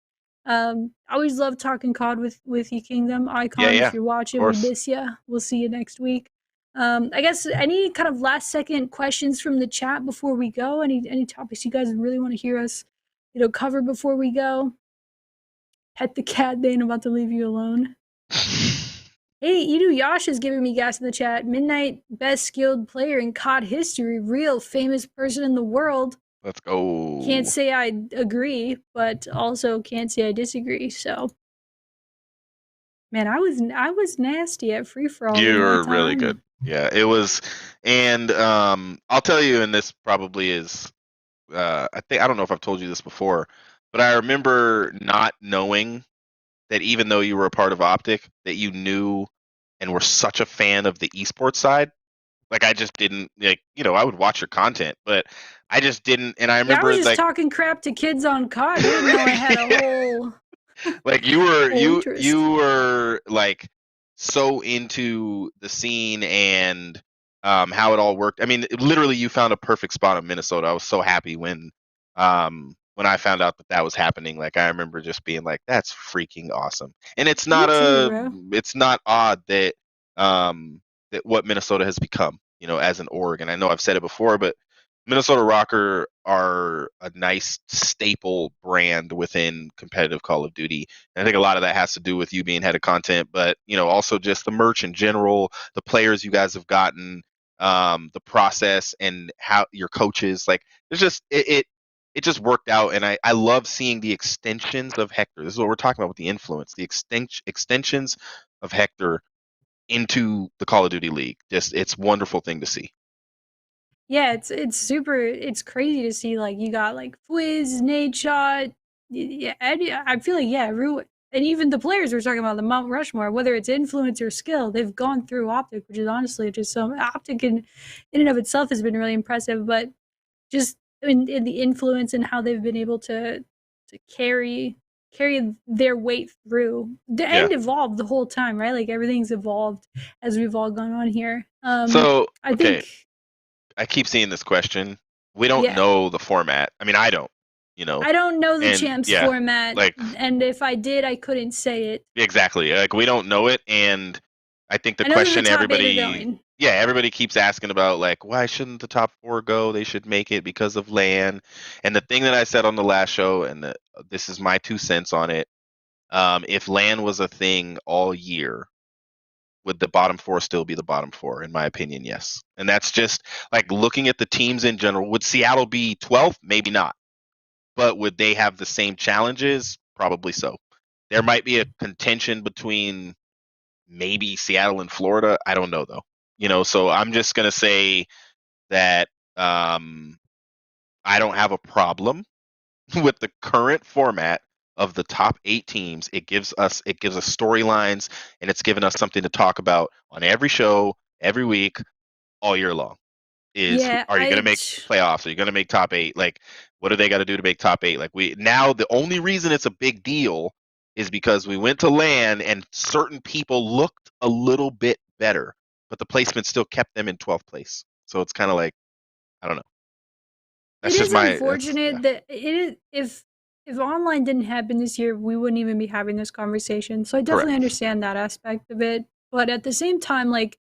I always love talking COD with you, Kingdom Yeah, Icon. yeah, If you're of watching, we course. miss you. We'll see you next week. I guess any kind of last second questions from the chat before we go. Any topics you guys really want to hear us, cover before we go. Pet the cat. They ain't about to leave you alone. Hey, Idu Yash is giving me gas in the chat. MiDNiTE, best skilled player in COD history, real famous person in the world. Let's go. Can't say I agree, but also can't say I disagree. So, man, I was nasty at free for all in my You're time. really good. Yeah, it was, and I'll tell you, and this probably is, I don't know if I've told you this before, but I remember not knowing that even though you were a part of Optic, that you knew and were such a fan of the esports side. Like I just didn't I would watch your content, but I just didn't. And I Yeah, I remember was just talking crap to kids on COD. I didn't know I had a whole like you were whole interest. you were like so into the scene and how it all worked. I mean, literally, you found a perfect spot in Minnesota. I was so happy when I found out that was happening. Like I remember just being like, "That's freaking awesome." And Me too, bro. it's not odd that that what Minnesota has become, as an org. And I know I've said it before, but Minnesota ROKKR are a nice staple brand within competitive Call of Duty. And I think a lot of that has to do with you being head of content, but also just the merch in general, the players you guys have gotten, the process and how your coaches, like it's just it just worked out. And I love seeing the extensions of HEKTR. This is what we're talking about with the influence, the extensions of HEKTR into the Call of Duty League. Just it's a wonderful thing to see. Yeah, it's crazy to see, like, you got, like, Fwiz, Nadeshot, yeah, I feel like, yeah, everyone and even the players we're talking about, the Mount Rushmore, whether it's influence or skill, they've gone through Optic, which is honestly just so Optic in and of itself has been really impressive, but just in the influence and how they've been able to carry their weight through and evolve the whole time, right? Like, everything's evolved as we've all gone on here. So, I okay, think I keep seeing this question. We don't yeah. know the format. I mean, I don't. you know. I don't know the And champs yeah, format, like and if I did, I couldn't say it. exactly. Like we don't know it, and I think the I know that the question top 8 are everybody, going. yeah, everybody keeps asking about, like, why shouldn't the top four go? They should make it because of LAN. And the thing that I said on the last show, and this is my 2 cents on it, if LAN was a thing all year, would the bottom four still be the bottom four? In my opinion, yes. And that's just like looking at the teams in general. Would Seattle be 12th? Maybe not. But would they have the same challenges? Probably so. There might be a contention between maybe Seattle and Florida. I don't know though. So I'm just gonna say that I don't have a problem with the current format of the top 8 teams. It gives us storylines, and it's given us something to talk about on every show, every week, all year long. Yeah, Are you going to make playoffs? Are you going to make top 8? Like, what do they got to do to make top 8? Like, the only reason it's a big deal is because we went to LAN and certain people looked a little bit better, but the placement still kept them in 12th place. So it's kind of like, I don't know. it That's just is yeah. unfortunate that it is, if online didn't happen this year, we wouldn't even be having this conversation. So I definitely Correct. understand that aspect of it. But at the same time, like,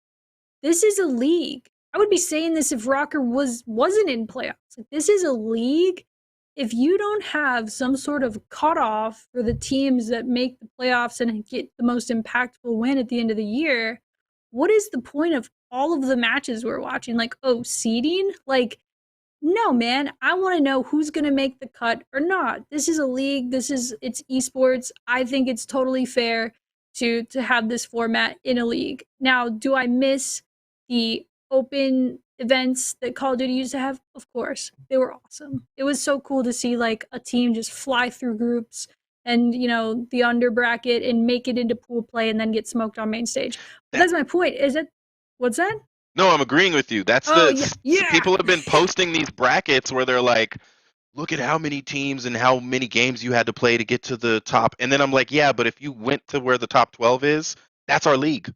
this is a league. I would be saying this if ROKKR wasn't in playoffs. Like, this is a league. If you don't have some sort of cutoff for the teams that make the playoffs and get the most impactful win at the end of the year, what is the point of all of the matches we're watching? Like, oh, seeding? Like, no, man. I want to know who's going to make the cut or not. This is a league. It's esports. I think it's totally fair to have this format in a league. Now, do I miss the open events that Call of Duty used to have? Of course. They were awesome. It was so cool to see like a team just fly through groups and, the under bracket and make it into pool play and then get smoked on main stage. But That that's my point. Is it what's that? No, I'm agreeing with you. That's Oh yeah. Yeah. people have been posting these brackets where they're like, look at how many teams and how many games you had to play to get to the top. And then I'm like, yeah, but if you went to where the top 12 is, that's our league.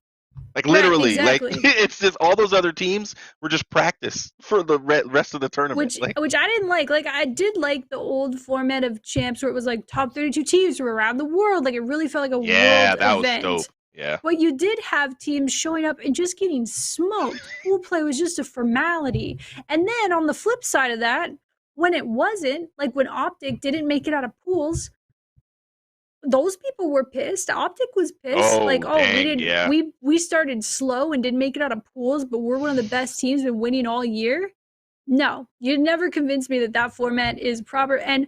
Like Right, literally, like exactly. it's just all those other teams were just practice for the rest of the tournament. Which Like, which I didn't like. Like, I did like the old format of champs where it was like top 32 teams from around the world. Like, it really felt like a yeah, world that was dope. event. Yeah. But you did have teams showing up and just getting smoked. Pool play was just a formality. And then on the flip side of that, when it wasn't, like when Optic didn't make it out of pools, those people were pissed. Optic was pissed. Like, Oh, oh, we dang, didn't yeah. we started slow and didn't make it out of pools, but we're one of the best teams been winning all year. No, you never convinced me that that format is proper. And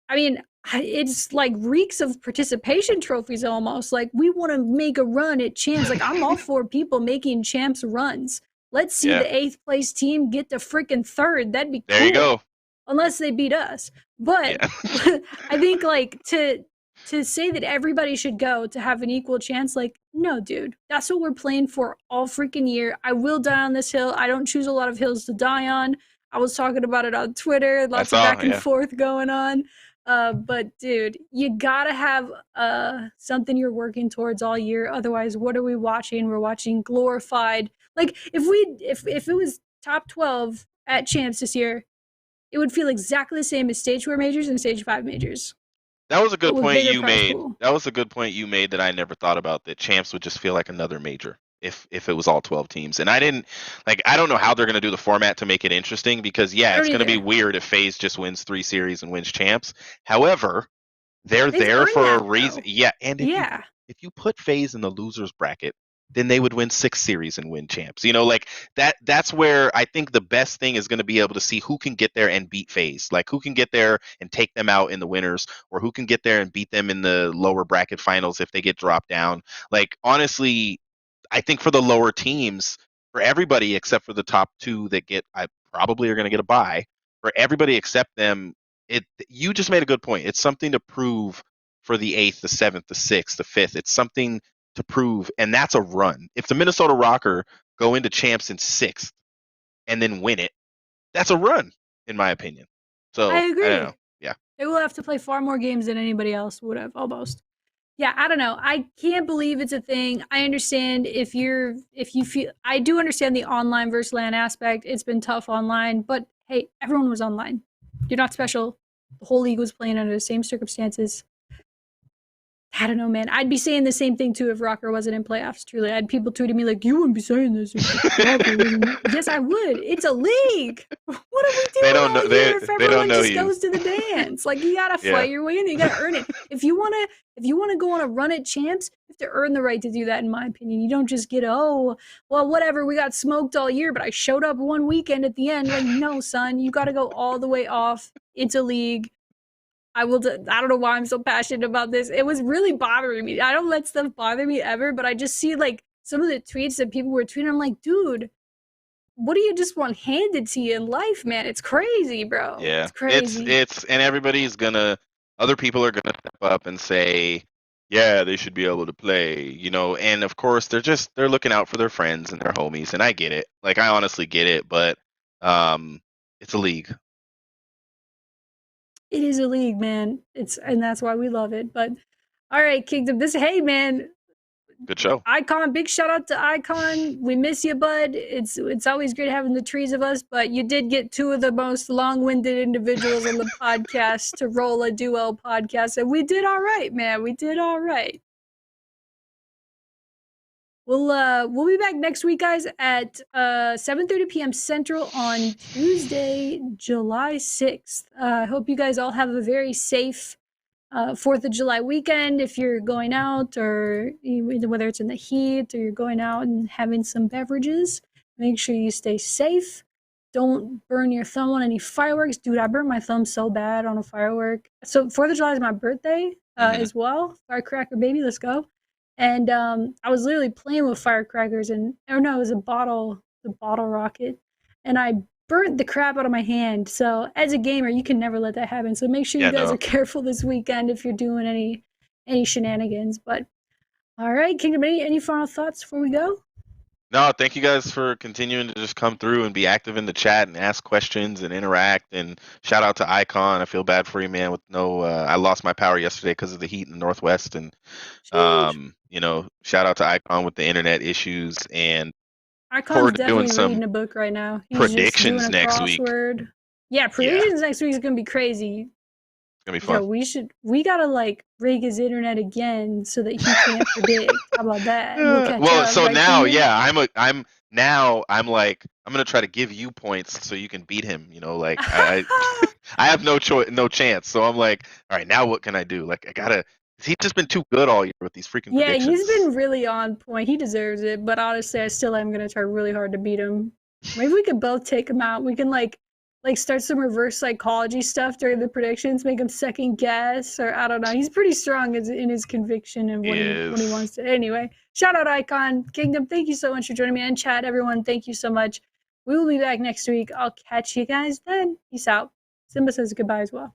I mean, it's like reeks of participation trophies almost. Like, we want to make a run at champs. Like, I'm all for people making champs runs. Let's see Yeah. the 8th place team get to freaking 3rd. That'd be There you cool. go. Unless they beat us. But Yeah. I think like to say that everybody should go to have an equal chance, like, no, dude. That's what we're playing for all freaking year. I will die on this hill. I don't choose a lot of hills to die on. I was talking about it on Twitter, That's lots of all. back and Yeah. forth going on. But dude, you gotta have something you're working towards all year. Otherwise, what are we watching? We're watching glorified. Like, if it was top 12 at champs this year, it would feel exactly the same as stage 4 majors and stage 5 majors, That was a but good with point bigger you prize made. pool. That was a good point you made that I never thought about. That champs would just feel like another major if it was all 12 teams. And I don't know how they're going to do the format to make it interesting because I yeah, don't it's going to be either. weird if FaZe just wins 3 series and wins champs. However, they're They've there earned for a that reason. though. Yeah, and Yeah. if you put FaZe in the losers bracket, then they would win 6 series and win champs. Like that's where I think the best thing is going to be able to see who can get there and beat FaZe. Like who can get there and take them out in the winners, or who can get there and beat them in the lower bracket finals if they get dropped down. Like honestly, I think for the lower teams, for everybody except for the top 2 that I probably are going to get a bye, for everybody except them, you just made a good point. It's something to prove for the 8th, the 7th, the 6th, the 5th. It's something to prove, and that's a run. If the Minnesota ROKKR go into champs in 6th and then win it, that's a run, in my opinion. I So I don't know. agree. Yeah, They will have to play far more games than anybody else would have, almost. Yeah, I don't know. I can't believe it's a thing. I understand if you feel, I do understand the online versus LAN aspect. It's been tough online, but hey, everyone was online. You're not special. the whole league was playing under the same circumstances. I don't know, man. I'd be saying the same thing too if ROKKR wasn't in playoffs. Truly, I had people tweeting me like, "You wouldn't be saying this if ROKKR wasn't." Yes, I would. It's a league. What are we They doing don't know. all year if They don't everyone know just you. goes to the dance? Like, you gotta Yeah. fight your way in. You gotta earn it. If you wanna go on a run at champs, you have to earn the right to do that. In my opinion, you don't just get, oh, well, whatever. We got smoked all year, but I showed up one weekend at the end. Like, no, son, you gotta go all the way off. It's a league. I don't know why I'm so passionate about this. It was really bothering me. I don't let stuff bother me ever, but I just see like some of the tweets that people were tweeting. I'm like, dude, what do you just want handed to you in life, man? It's crazy, bro. Yeah. It's crazy. It's and everybody's other people are gonna step up and say, yeah, they should be able to play, you know, and of course they're looking out for their friends and their homies, and I get it. Like, I honestly get it, but it's a league. It is a league, man. And that's why we love it. But all right, Kingdom. Hey, man. Good show. Icon, big shout out to Icon. We miss you, bud. It's always great having the trees of us, but you did get two of the most long-winded individuals on the podcast to roll a duo podcast, and we did all right, man. We did all right. We'll be back next week, guys, at 7:30 p.m. Central on Tuesday, July 6th. I hope you guys all have a very safe 4th of July weekend if you're going out, or whether it's in the heat or you're going out and having some beverages. Make sure you stay safe. Don't burn your thumb on any fireworks. Dude, I burned my thumb so bad on a firework. So 4th of July is my birthday as well. Firecracker baby, let's go. And I was literally playing with firecrackers, and or no, it was the bottle rocket, and I burnt the crap out of my hand. So as a gamer, you can never let that happen. So make sure you guys are careful this weekend if you're doing any shenanigans. But all right, Kingdom, any final thoughts before we go? No, thank you guys for continuing to just come through and be active in the chat and ask questions and interact. And shout out to Icon. I feel bad for you, man. With I lost my power yesterday because of the heat in the Northwest, and you know, shout out to Icon with the internet issues. And Icon's definitely reading a book right now. He's predictions just doing a next crossword. week. Yeah, predictions next week is gonna be crazy. It's gonna be fun. Yo, we gotta like rig his internet again so that he can't predict. How about that? We'll catch well, up, so right, now, Kingdom? yeah, I'm like, I'm gonna try to give you points so you can beat him. You know, like I have no chance. So I'm like, all right, now what can I do? Like, I gotta. He's just been too good all year with these freaking predictions. Yeah, he's been really on point. He deserves it. But honestly, I still am gonna try really hard to beat him. Maybe we could both take him out. We can like start some reverse psychology stuff during the predictions, make him second guess, or I don't know. He's pretty strong in his conviction and what he wants to. Anyway, shout out Icon. Kingdom, thank you so much for joining me. And chat, everyone, thank you so much. We will be back next week. I'll catch you guys then. Peace out. Simba says goodbye as well.